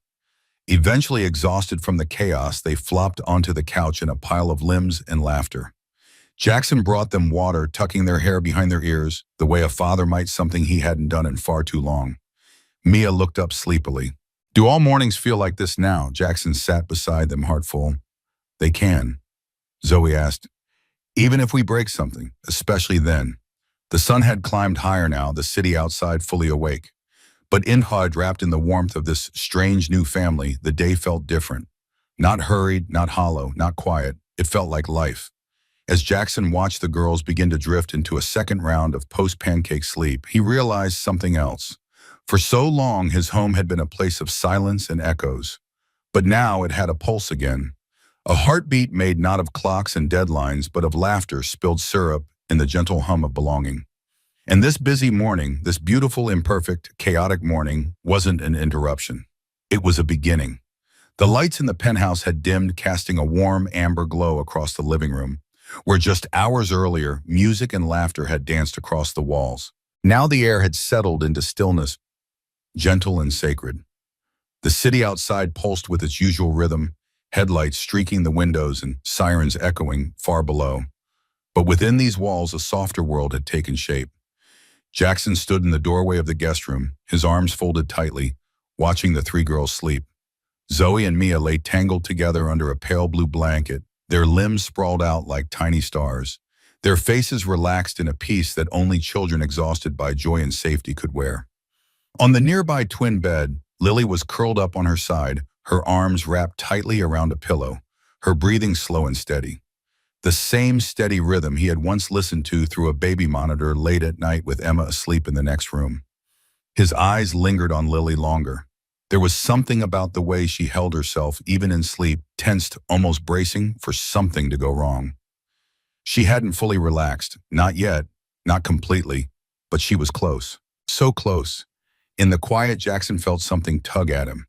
Speaker 1: Eventually, exhausted from the chaos, they flopped onto the couch in a pile of limbs and laughter. Jackson brought them water, tucking their hair behind their ears, the way a father might, something he hadn't done in far too long. Mia looked up sleepily. "Do all mornings feel like this now?" Jackson sat beside them, heart full. "They can." Zoe asked, Even if we break something, especially then. The sun had climbed higher now, the city outside fully awake. But in Hud, wrapped in the warmth of this strange new family, the day felt different. Not hurried, not hollow, not quiet. It felt like life. As Jackson watched the girls begin to drift into a second round of post-pancake sleep, he realized something else. For so long, his home had been a place of silence and echoes. But now it had a pulse again. A heartbeat made not of clocks and deadlines, but of laughter, spilled syrup, and the gentle hum of belonging. And this busy morning, this beautiful, imperfect, chaotic morning, wasn't an interruption. It was a beginning. The lights in the penthouse had dimmed, casting a warm, amber glow across the living room, where just hours earlier, music and laughter had danced across the walls. Now the air had settled into stillness, gentle and sacred. The city outside pulsed with its usual rhythm, headlights streaking the windows and sirens echoing far below. But within these walls, a softer world had taken shape. Jackson stood in the doorway of the guest room, his arms folded tightly, watching the three girls sleep. Zoe and Mia lay tangled together under a pale blue blanket, their limbs sprawled out like tiny stars, their faces relaxed in a peace that only children exhausted by joy and safety could wear. On the nearby twin bed, Lily was curled up on her side, her arms wrapped tightly around a pillow, her breathing slow and steady. The same steady rhythm he had once listened to through a baby monitor late at night with Emma asleep in the next room. His eyes lingered on Lily longer. There was something about the way she held herself, even in sleep, tensed, almost bracing for something to go wrong. She hadn't fully relaxed, not yet, not completely, but she was close. So close. In the quiet, Jackson felt something tug at him.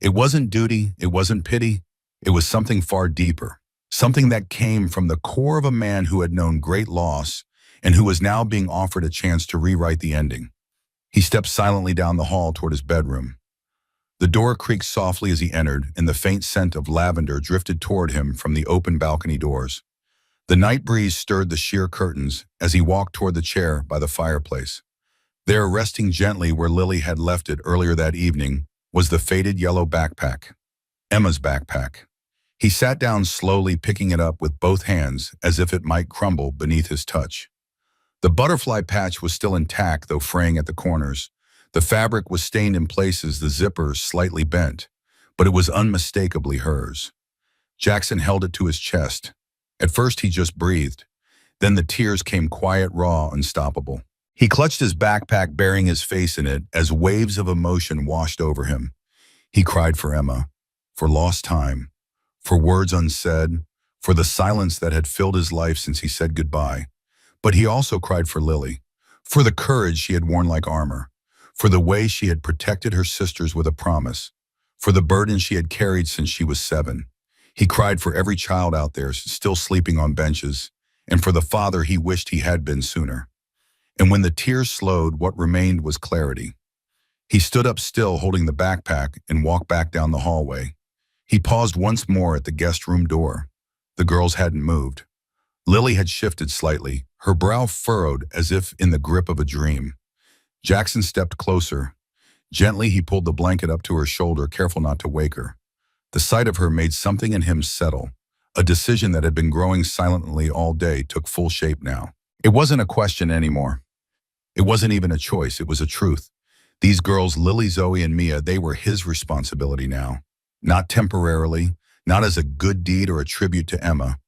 Speaker 1: It wasn't duty, it wasn't pity, it was something far deeper. Something that came from the core of a man who had known great loss and who was now being offered a chance to rewrite the ending. He stepped silently down the hall toward his bedroom. The door creaked softly as he entered, and the faint scent of lavender drifted toward him from the open balcony doors. The night breeze stirred the sheer curtains as he walked toward the chair by the fireplace. There, resting gently where Lily had left it earlier that evening, was the faded yellow backpack. Emma's backpack. He sat down slowly, picking it up with both hands as if it might crumble beneath his touch. The butterfly patch was still intact, though fraying at the corners. The fabric was stained in places, the zippers slightly bent, but it was unmistakably hers. Jackson held it to his chest. At first he just breathed. Then the tears came quiet, raw, unstoppable. He clutched his backpack, burying his face in it as waves of emotion washed over him. He cried for Emma, for lost time, for words unsaid, for the silence that had filled his life since he said goodbye. But he also cried for Lily, for the courage she had worn like armor, for the way she had protected her sisters with a promise, for the burden she had carried since she was 7. He cried for every child out there still sleeping on benches, and for the father he wished he had been sooner. And when the tears slowed, what remained was clarity. He stood up still, holding the backpack, and walked back down the hallway. He paused once more at the guest room door. The girls hadn't moved. Lily had shifted slightly, her brow furrowed as if in the grip of a dream. Jackson stepped closer. Gently, he pulled the blanket up to her shoulder, careful not to wake her. The sight of her made something in him settle. A decision that had been growing silently all day took full shape now. It wasn't a question anymore. It wasn't even a choice, it was a truth. These girls, Lily, Zoe, and Mia, they were his responsibility now. Not temporarily, not as a good deed or a tribute to Emma,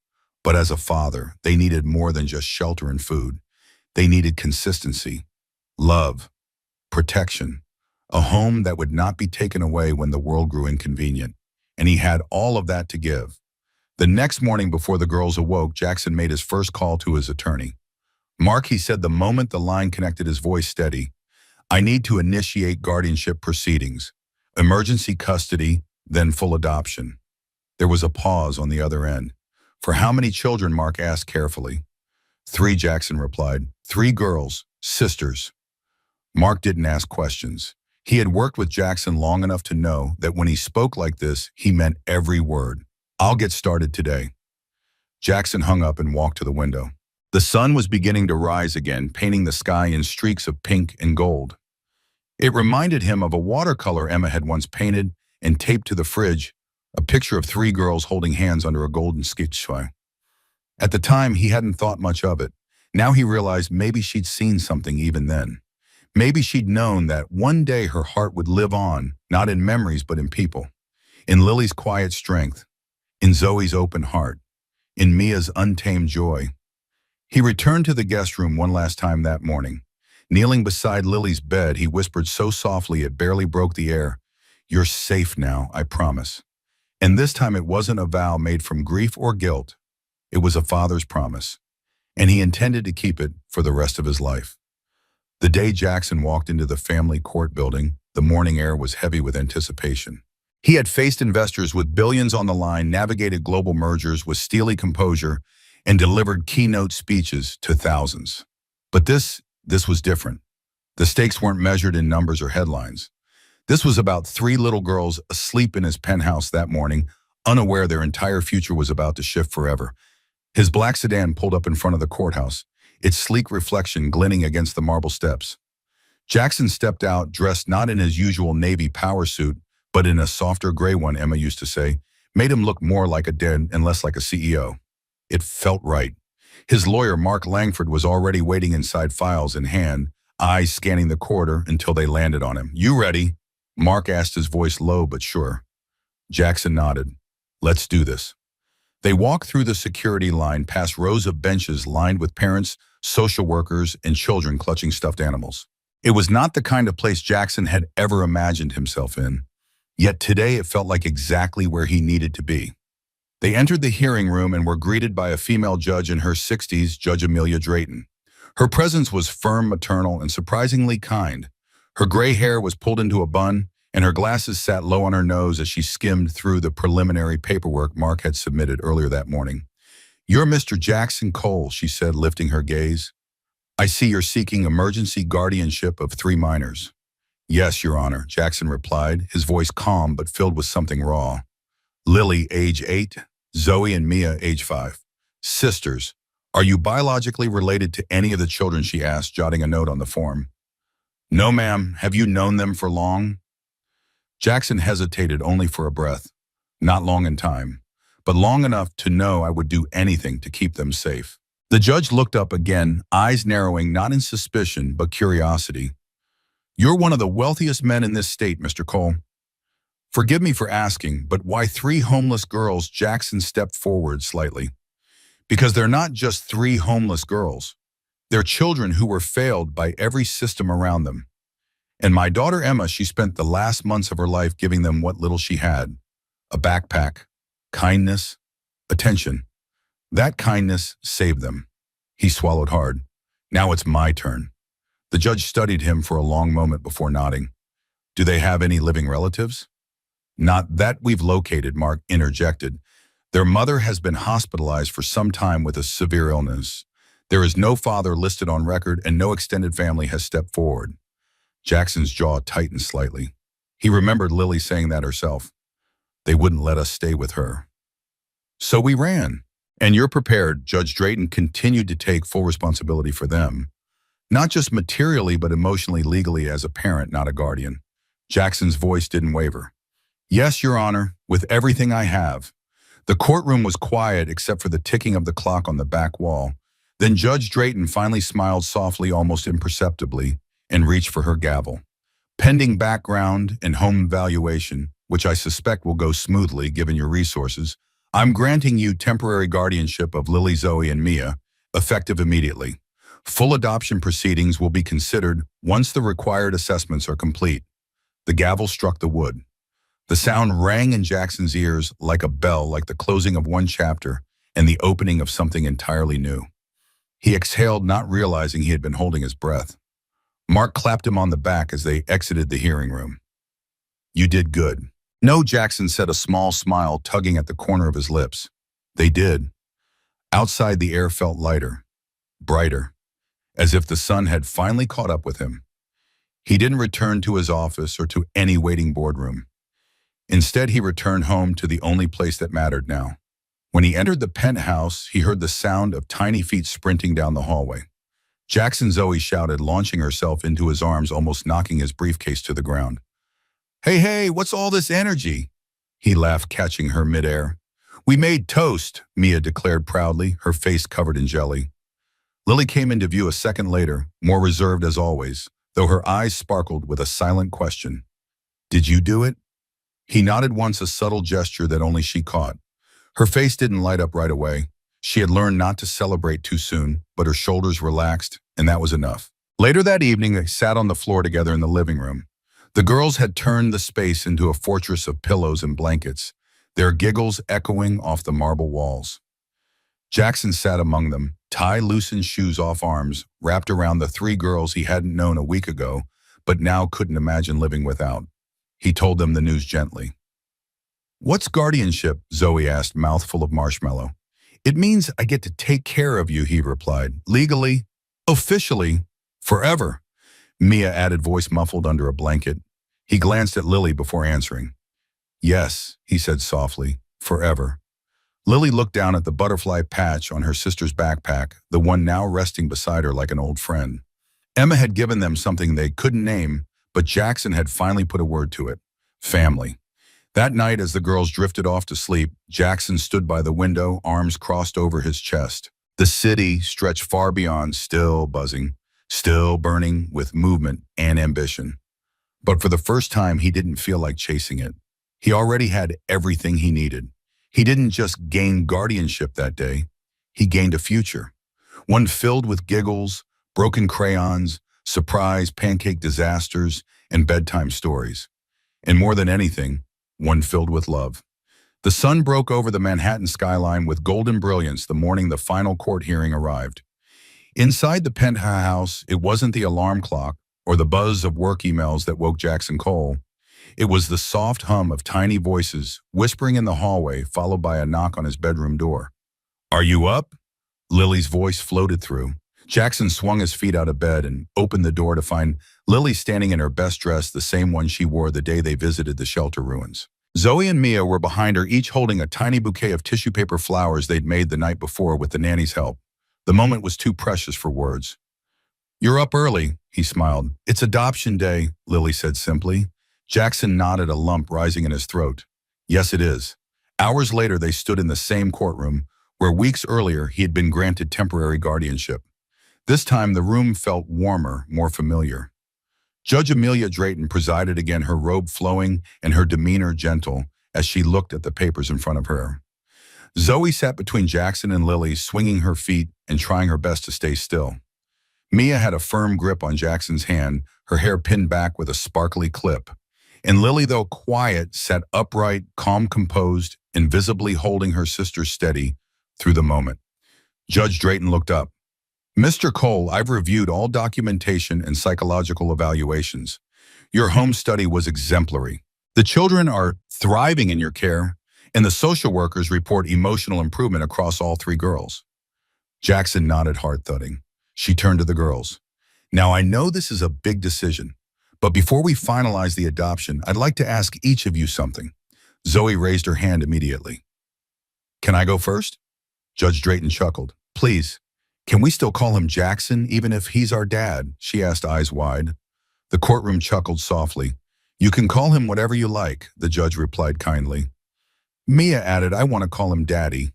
Speaker 1: but as a father. They needed more than just shelter and food. They needed consistency, love, protection, a home that would not be taken away when the world grew inconvenient. And he had all of that to give. The next morning before the girls awoke, Jackson made his first call to his attorney. Mark, he said the moment the line connected, his voice steady, I need to initiate guardianship proceedings, emergency custody, then full adoption. There was a pause on the other end. For how many children, Mark asked carefully. 3, Jackson replied. 3 girls, sisters. Mark didn't ask questions. He had worked with Jackson long enough to know that when he spoke like this, he meant every word. I'll get started today. Jackson hung up and walked to the window. The sun was beginning to rise again, painting the sky in streaks of pink and gold. It reminded him of a watercolor Emma had once painted and taped to the fridge, a picture of 3 girls holding hands under a golden sketch. At the time, he hadn't thought much of it. Now he realized maybe she'd seen something even then. Maybe she'd known that one day her heart would live on, not in memories but in people. In Lily's quiet strength, in Zoe's open heart, in Mia's untamed joy. He returned to the guest room one last time that morning. Kneeling beside Lily's bed, he whispered so softly it barely broke the air, "You're safe now, I promise." And this time it wasn't a vow made from grief or guilt. It was a father's promise, and he intended to keep it for the rest of his life. The day Jackson walked into the family court building, the morning air was heavy with anticipation. He had faced investors with billions on the line, navigated global mergers with steely composure, and delivered keynote speeches to thousands. But this was different. The stakes weren't measured in numbers or headlines. This was about three little girls asleep in his penthouse that morning, unaware their entire future was about to shift forever. His black sedan pulled up in front of the courthouse, its sleek reflection glinting against the marble steps. Jackson stepped out, dressed not in his usual Navy power suit, but in a softer gray one, Emma used to say, made him look more like a dad and less like a CEO. It felt right. His lawyer, Mark Langford, was already waiting inside, files in hand, eyes scanning the corridor until they landed on him. "You ready?" Mark asked, his voice low but sure. Jackson nodded. "Let's do this." They walked through the security line, past rows of benches lined with parents, social workers, and children clutching stuffed animals. It was not the kind of place Jackson had ever imagined himself in. Yet today it felt like exactly where he needed to be. They entered the hearing room and were greeted by a female judge in her 60s, Judge Amelia Drayton. Her presence was firm, maternal, and surprisingly kind. Her gray hair was pulled into a bun, and her glasses sat low on her nose as she skimmed through the preliminary paperwork Mark had submitted earlier that morning. "You're Mr. Jackson Cole," she said, lifting her gaze. "I see you're seeking emergency guardianship of 3 minors." "Yes, Your Honor," Jackson replied, his voice calm but filled with something raw. "Lily, age 8, Zoe and Mia, age 5. Sisters. Are you biologically related to any of the children?" she asked, jotting a note on the form. "No, ma'am. Have you known them for long?" Jackson hesitated only for a breath. "Not long in time, but long enough to know I would do anything to keep them safe." The judge looked up again, eyes narrowing not in suspicion but curiosity. "You're one of the wealthiest men in this state, Mr. Cole. Forgive me for asking, but why 3 homeless girls?" Jackson stepped forward slightly. "Because they're not just 3 homeless girls. They're children who were failed by every system around them. And my daughter Emma, she spent the last months of her life giving them what little she had. A backpack, kindness, attention. That kindness saved them." He swallowed hard. "Now it's my turn." The judge studied him for a long moment before nodding. "Do they have any living relatives?" "Not that we've located," Mark interjected. "Their mother has been hospitalized for some time with a severe illness. There is no father listed on record and no extended family has stepped forward." Jackson's jaw tightened slightly. He remembered Lily saying that herself. "They wouldn't let us stay with her. So we ran." "And you're prepared," Judge Drayton continued, "to take full responsibility for them. Not just materially, but emotionally, legally, as a parent, not a guardian." Jackson's voice didn't waver. "Yes, Your Honor, with everything I have." The courtroom was quiet except for the ticking of the clock on the back wall. Then Judge Drayton finally smiled softly, almost imperceptibly, and reached for her gavel. "Pending background and home valuation, which I suspect will go smoothly given your resources, I'm granting you temporary guardianship of Lily, Zoe, and Mia, effective immediately. Full adoption proceedings will be considered once the required assessments are complete." The gavel struck the wood. The sound rang in Jackson's ears like a bell, like the closing of one chapter and the opening of something entirely new. He exhaled, not realizing he had been holding his breath. Mark clapped him on the back as they exited the hearing room. "You did good." "No," Jackson said, a small smile tugging at the corner of his lips. "They did." Outside, the air felt lighter, brighter, as if the sun had finally caught up with him. He didn't return to his office or to any waiting boardroom. Instead, he returned home, to the only place that mattered now. When he entered the penthouse, he heard the sound of tiny feet sprinting down the hallway. Jackson, Zoe shouted, launching herself into his arms, almost knocking his briefcase to the ground. Hey, what's all this energy?" He laughed, catching her midair. We made toast, Mia declared proudly, her face covered in jelly. Lily came into view a second later, more reserved as always, though her eyes sparkled with a silent question. Did you do it? He nodded once, a subtle gesture that only she caught. Her face didn't light up right away. She had learned not to celebrate too soon, but her shoulders relaxed, and that was enough. Later that evening, they sat on the floor together in the living room. The girls had turned the space into a fortress of pillows and blankets, their giggles echoing off the marble walls. Jackson sat among them, tie loosened shoes off arms, wrapped around the three girls he hadn't known a week ago, but now couldn't imagine living without. He told them the news gently. What's guardianship? Zoe asked, mouthful of marshmallow. It means I get to take care of you, he replied. Legally, officially, forever. Mia added, voice muffled under a blanket. He glanced at Lily before answering. Yes, he said softly, forever. Lily looked down at the butterfly patch on her sister's backpack, the one now resting beside her like an old friend. Emma had given them something they couldn't name, but Jackson had finally put a word to it. Family. That night, as the girls drifted off to sleep, Jackson stood by the window, arms crossed over his chest. The city stretched far beyond, still buzzing, still burning with movement and ambition. But for the first time, he didn't feel like chasing it. He already had everything he needed. He didn't just gain guardianship that day. He gained a future. One filled with giggles, broken crayons, surprise pancake disasters, and bedtime stories. And more than anything, one filled with love. The sun broke over the Manhattan skyline with golden brilliance the morning the final court hearing arrived. Inside the penthouse, it wasn't the alarm clock or the buzz of work emails that woke Jackson Cole. It was the soft hum of tiny voices whispering in the hallway, followed by a knock on his bedroom door. Are you up? Lily's voice floated through. Jackson swung his feet out of bed and opened the door to find Lily standing in her best dress, the same one she wore the day they visited the shelter ruins. Zoe and Mia were behind her, each holding a tiny bouquet of tissue paper flowers they'd made the night before with the nanny's help. The moment was too precious for words. You're up early, he smiled. It's adoption day, Lily said simply. Jackson nodded, a lump rising in his throat. Yes, it is. Hours later, they stood in the same courtroom, where weeks earlier he had been granted temporary guardianship. This time, the room felt warmer, more familiar. Judge Amelia Drayton presided again, her robe flowing and her demeanor gentle as she looked at the papers in front of her. Zoe sat between Jackson and Lily, swinging her feet and trying her best to stay still. Mia had a firm grip on Jackson's hand, her hair pinned back with a sparkly clip. And Lily, though quiet, sat upright, calm, composed, invisibly holding her sister steady through the moment. Judge Drayton looked up. Mr. Cole, I've reviewed all documentation and psychological evaluations. Your home study was exemplary. The children are thriving in your care, and the social workers report emotional improvement across all three girls. Jackson nodded, heart thudding. She turned to the girls. Now, I know this is a big decision, but before we finalize the adoption, I'd like to ask each of you something. Zoe raised her hand immediately. Can I go first? Judge Drayton chuckled. Please. Can we still call him Jackson, even if he's our dad? She asked, eyes wide. The courtroom chuckled softly. You can call him whatever you like, the judge replied kindly. Mia added, I want to call him Daddy,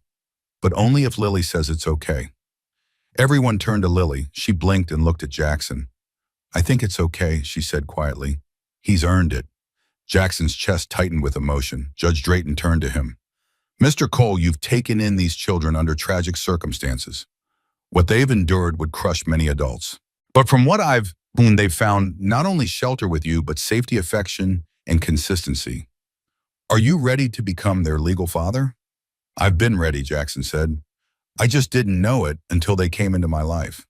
Speaker 1: but only if Lily says it's okay. Everyone turned to Lily. She blinked and looked at Jackson. I think it's okay, she said quietly. He's earned it. Jackson's chest tightened with emotion. Judge Drayton turned to him. Mr. Cole, you've taken in these children under tragic circumstances. What they've endured would crush many adults. But from what they've found not only shelter with you, but safety, affection, and consistency. Are you ready to become their legal father? I've been ready, Jackson said. I just didn't know it until they came into my life.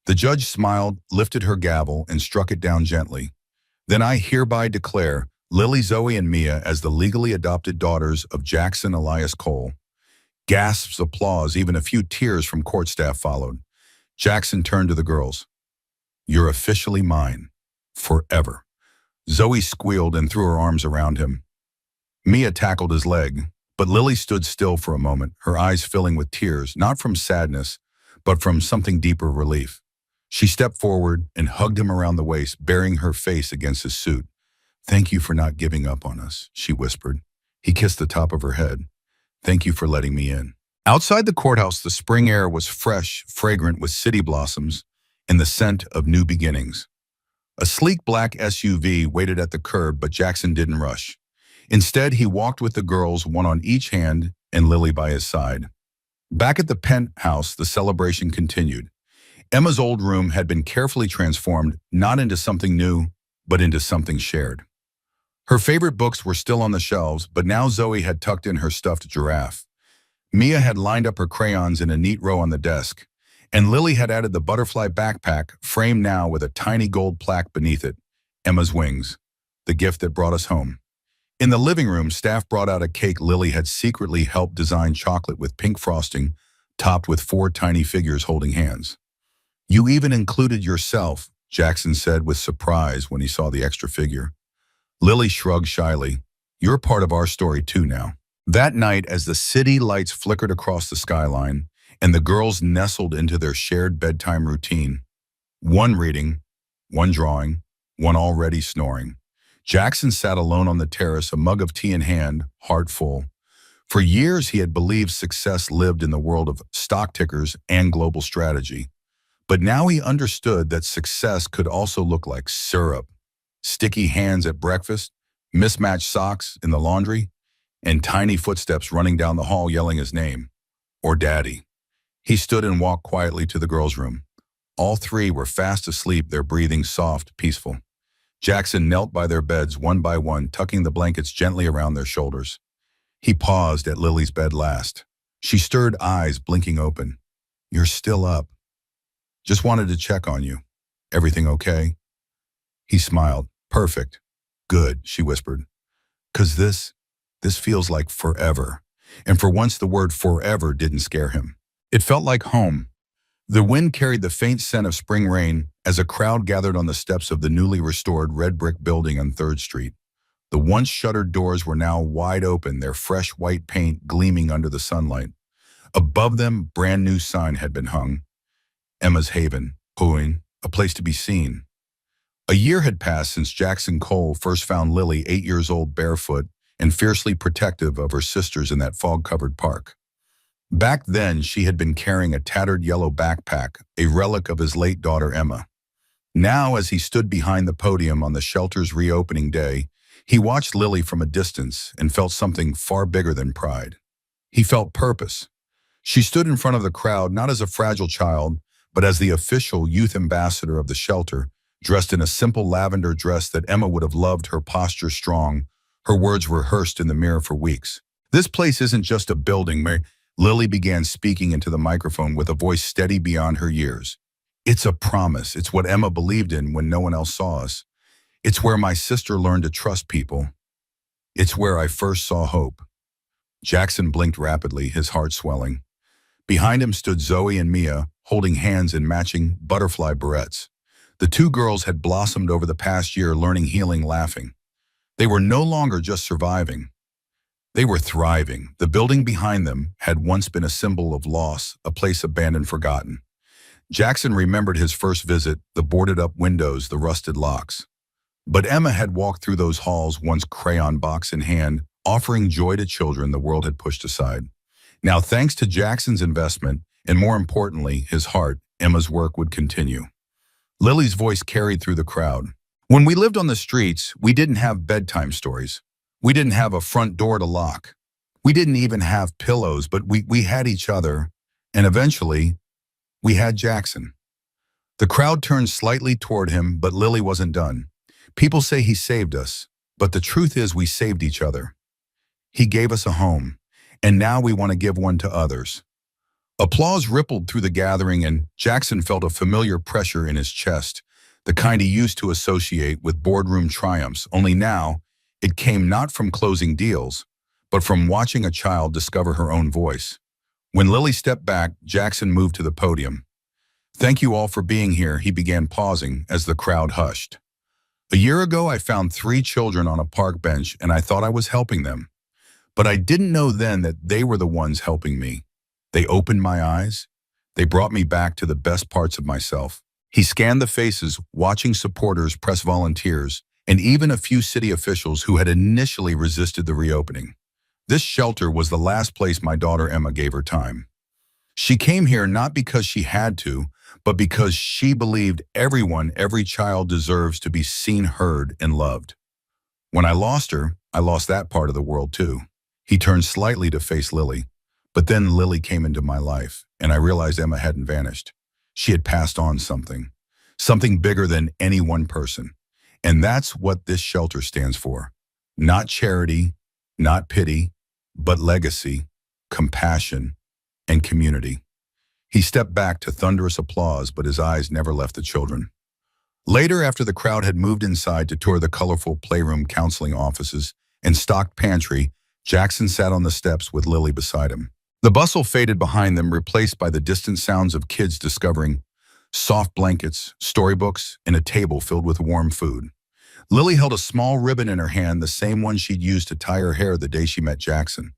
Speaker 1: The judge smiled, lifted her gavel, and struck it down gently. Then I hereby declare Lily, Zoe, and Mia as the legally adopted daughters of Jackson Elias Cole. Gasps, applause, even a few tears from court staff followed. Jackson turned to the girls. You're officially mine. Forever. Zoe squealed and threw her arms around him. Mia tackled his leg, but Lily stood still for a moment, her eyes filling with tears, not from sadness, but from something deeper, relief. She stepped forward and hugged him around the waist, burying her face against his suit. Thank you for not giving up on us, she whispered. He kissed the top of her head. Thank you for letting me in. Outside the courthouse, the spring air was fresh, fragrant with city blossoms and the scent of new beginnings. A sleek black SUV waited at the curb, but Jackson didn't rush. Instead, he walked with the girls, one on each hand and Lily by his side. Back at the penthouse, the celebration continued. Emma's old room had been carefully transformed, not into something new, but into something shared. Her favorite books were still on the shelves, but now Zoe had tucked in her stuffed giraffe. Mia had lined up her crayons in a neat row on the desk, and Lily had added the butterfly backpack, framed now with a tiny gold plaque beneath it, Emma's wings, the gift that brought us home. In the living room, staff brought out a cake Lily had secretly helped design, chocolate with pink frosting, topped with 4 tiny figures holding hands. You even included yourself, Jackson said with surprise when he saw the extra figure. Lily shrugged shyly. You're part of our story too now. That night, as the city lights flickered across the skyline and the girls nestled into their shared bedtime routine, one reading, one drawing, one already snoring, Jackson sat alone on the terrace, a mug of tea in hand, heart full. For years, he had believed success lived in the world of stock tickers and global strategy. But now he understood that success could also look like syrup, sticky hands at breakfast, mismatched socks in the laundry, and tiny footsteps running down the hall yelling his name, or Daddy. He stood and walked quietly to the girls' room. All 3 were fast asleep, their breathing soft, peaceful. Jackson knelt by their beds one by one, tucking the blankets gently around their shoulders. He paused at Lily's bed last. She stirred, eyes blinking open. You're still up. Just wanted to check on you. Everything okay? He smiled. Perfect. Good, she whispered. 'Cause this feels like forever. And for once, the word forever didn't scare him. It felt like home. The wind carried the faint scent of spring rain as a crowd gathered on the steps of the newly restored red brick building on 3rd Street. The once shuttered doors were now wide open, their fresh white paint gleaming under the sunlight. Above them, a brand new sign had been hung. Emma's Haven, Puin, a place to be seen. A year had passed since Jackson Cole first found Lily, 8 years old, barefoot and fiercely protective of her sisters in that fog-covered park. Back then, she had been carrying a tattered yellow backpack, a relic of his late daughter Emma. Now, as he stood behind the podium on the shelter's reopening day, he watched Lily from a distance and felt something far bigger than pride. He felt purpose. She stood in front of the crowd not as a fragile child, but as the official youth ambassador of the shelter, dressed in a simple lavender dress that Emma would have loved, her posture strong, her words rehearsed in the mirror for weeks. This place isn't just a building, Lily began speaking into the microphone with a voice steady beyond her years. It's a promise. It's what Emma believed in when no one else saw us. It's where my sister learned to trust people. It's where I first saw hope. Jackson blinked rapidly, his heart swelling. Behind him stood Zoe and Mia, holding hands in matching butterfly barrettes. The 2 girls had blossomed over the past year, learning, healing, laughing. They were no longer just surviving. They were thriving. The building behind them had once been a symbol of loss, a place abandoned, forgotten. Jackson remembered his first visit, the boarded-up windows, the rusted locks. But Emma had walked through those halls, once crayon box in hand, offering joy to children the world had pushed aside. Now, thanks to Jackson's investment, and more importantly, his heart, Emma's work would continue. Lily's voice carried through the crowd. When we lived on the streets, we didn't have bedtime stories. We didn't have a front door to lock. We didn't even have pillows, but we had each other, and eventually, we had Jackson. The crowd turned slightly toward him, but Lily wasn't done. People say he saved us, but the truth is we saved each other. He gave us a home, and now we want to give one to others. Applause rippled through the gathering, and Jackson felt a familiar pressure in his chest, the kind he used to associate with boardroom triumphs, only now, it came not from closing deals, but from watching a child discover her own voice. When Lily stepped back, Jackson moved to the podium. Thank you all for being here, he began, pausing as the crowd hushed. A year ago, I found 3 children on a park bench, and I thought I was helping them. But I didn't know then that they were the ones helping me. They opened my eyes. They brought me back to the best parts of myself. He scanned the faces, watching supporters, press volunteers, and even a few city officials who had initially resisted the reopening. This shelter was the last place my daughter Emma gave her time. She came here not because she had to, but because she believed every child deserves to be seen, heard, and loved. When I lost her, I lost that part of the world too. He turned slightly to face Lily. But then Lily came into my life, and I realized Emma hadn't vanished. She had passed on something. Something bigger than any one person. And that's what this shelter stands for. Not charity, not pity, but legacy, compassion, and community. He stepped back to thunderous applause, but his eyes never left the children. Later, after the crowd had moved inside to tour the colorful playroom, counseling offices, and stocked pantry, Jackson sat on the steps with Lily beside him. The bustle faded behind them, replaced by the distant sounds of kids discovering soft blankets, storybooks, and a table filled with warm food. Lily held a small ribbon in her hand, the same one she'd used to tie her hair the day she met Jackson.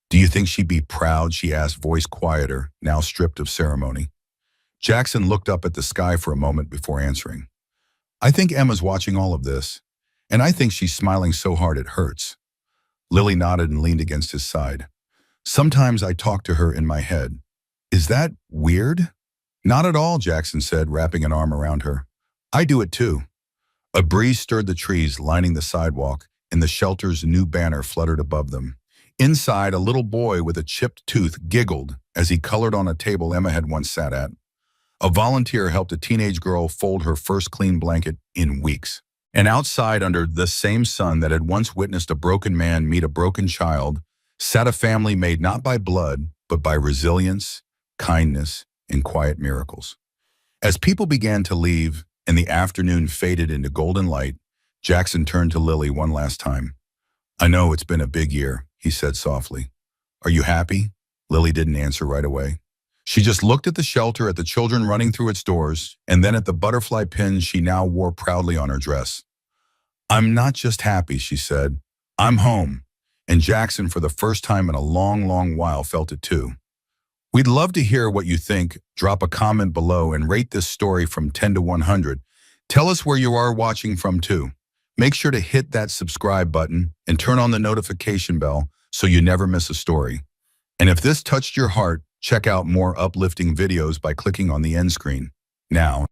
Speaker 1: "Do you think she'd be proud?" she asked, voice quieter, now stripped of ceremony. Jackson looked up at the sky for a moment before answering. "I think Emma's watching all of this, and I think she's smiling so hard it hurts." Lily nodded and leaned against his side. "Sometimes I talk to her in my head. Is that weird?" "Not at all," Jackson said, wrapping an arm around her. "I do it too." A breeze stirred the trees lining the sidewalk, and the shelter's new banner fluttered above them. Inside, a little boy with a chipped tooth giggled as he colored on a table Emma had once sat at. A volunteer helped a teenage girl fold her first clean blanket in weeks. And outside, under the same sun that had once witnessed a broken man meet a broken child, sat a family made not by blood, but by resilience, kindness, and quiet miracles. As people began to leave and the afternoon faded into golden light, Jackson turned to Lily one last time. "I know it's been a big year," he said softly. "Are you happy?" Lily didn't answer right away. She just looked at the shelter, at the children running through its doors, and then at the butterfly pins she now wore proudly on her dress. "I'm not just happy," she said. "I'm home." And Jackson, for the first time in a long, long while, felt it too. We'd love to hear what you think. Drop a comment below and rate this story from 10 to 100. Tell us where you are watching from too. Make sure to hit that subscribe button and turn on the notification bell so you never miss a story. And if this touched your heart, check out more uplifting videos by clicking on the end screen. Now,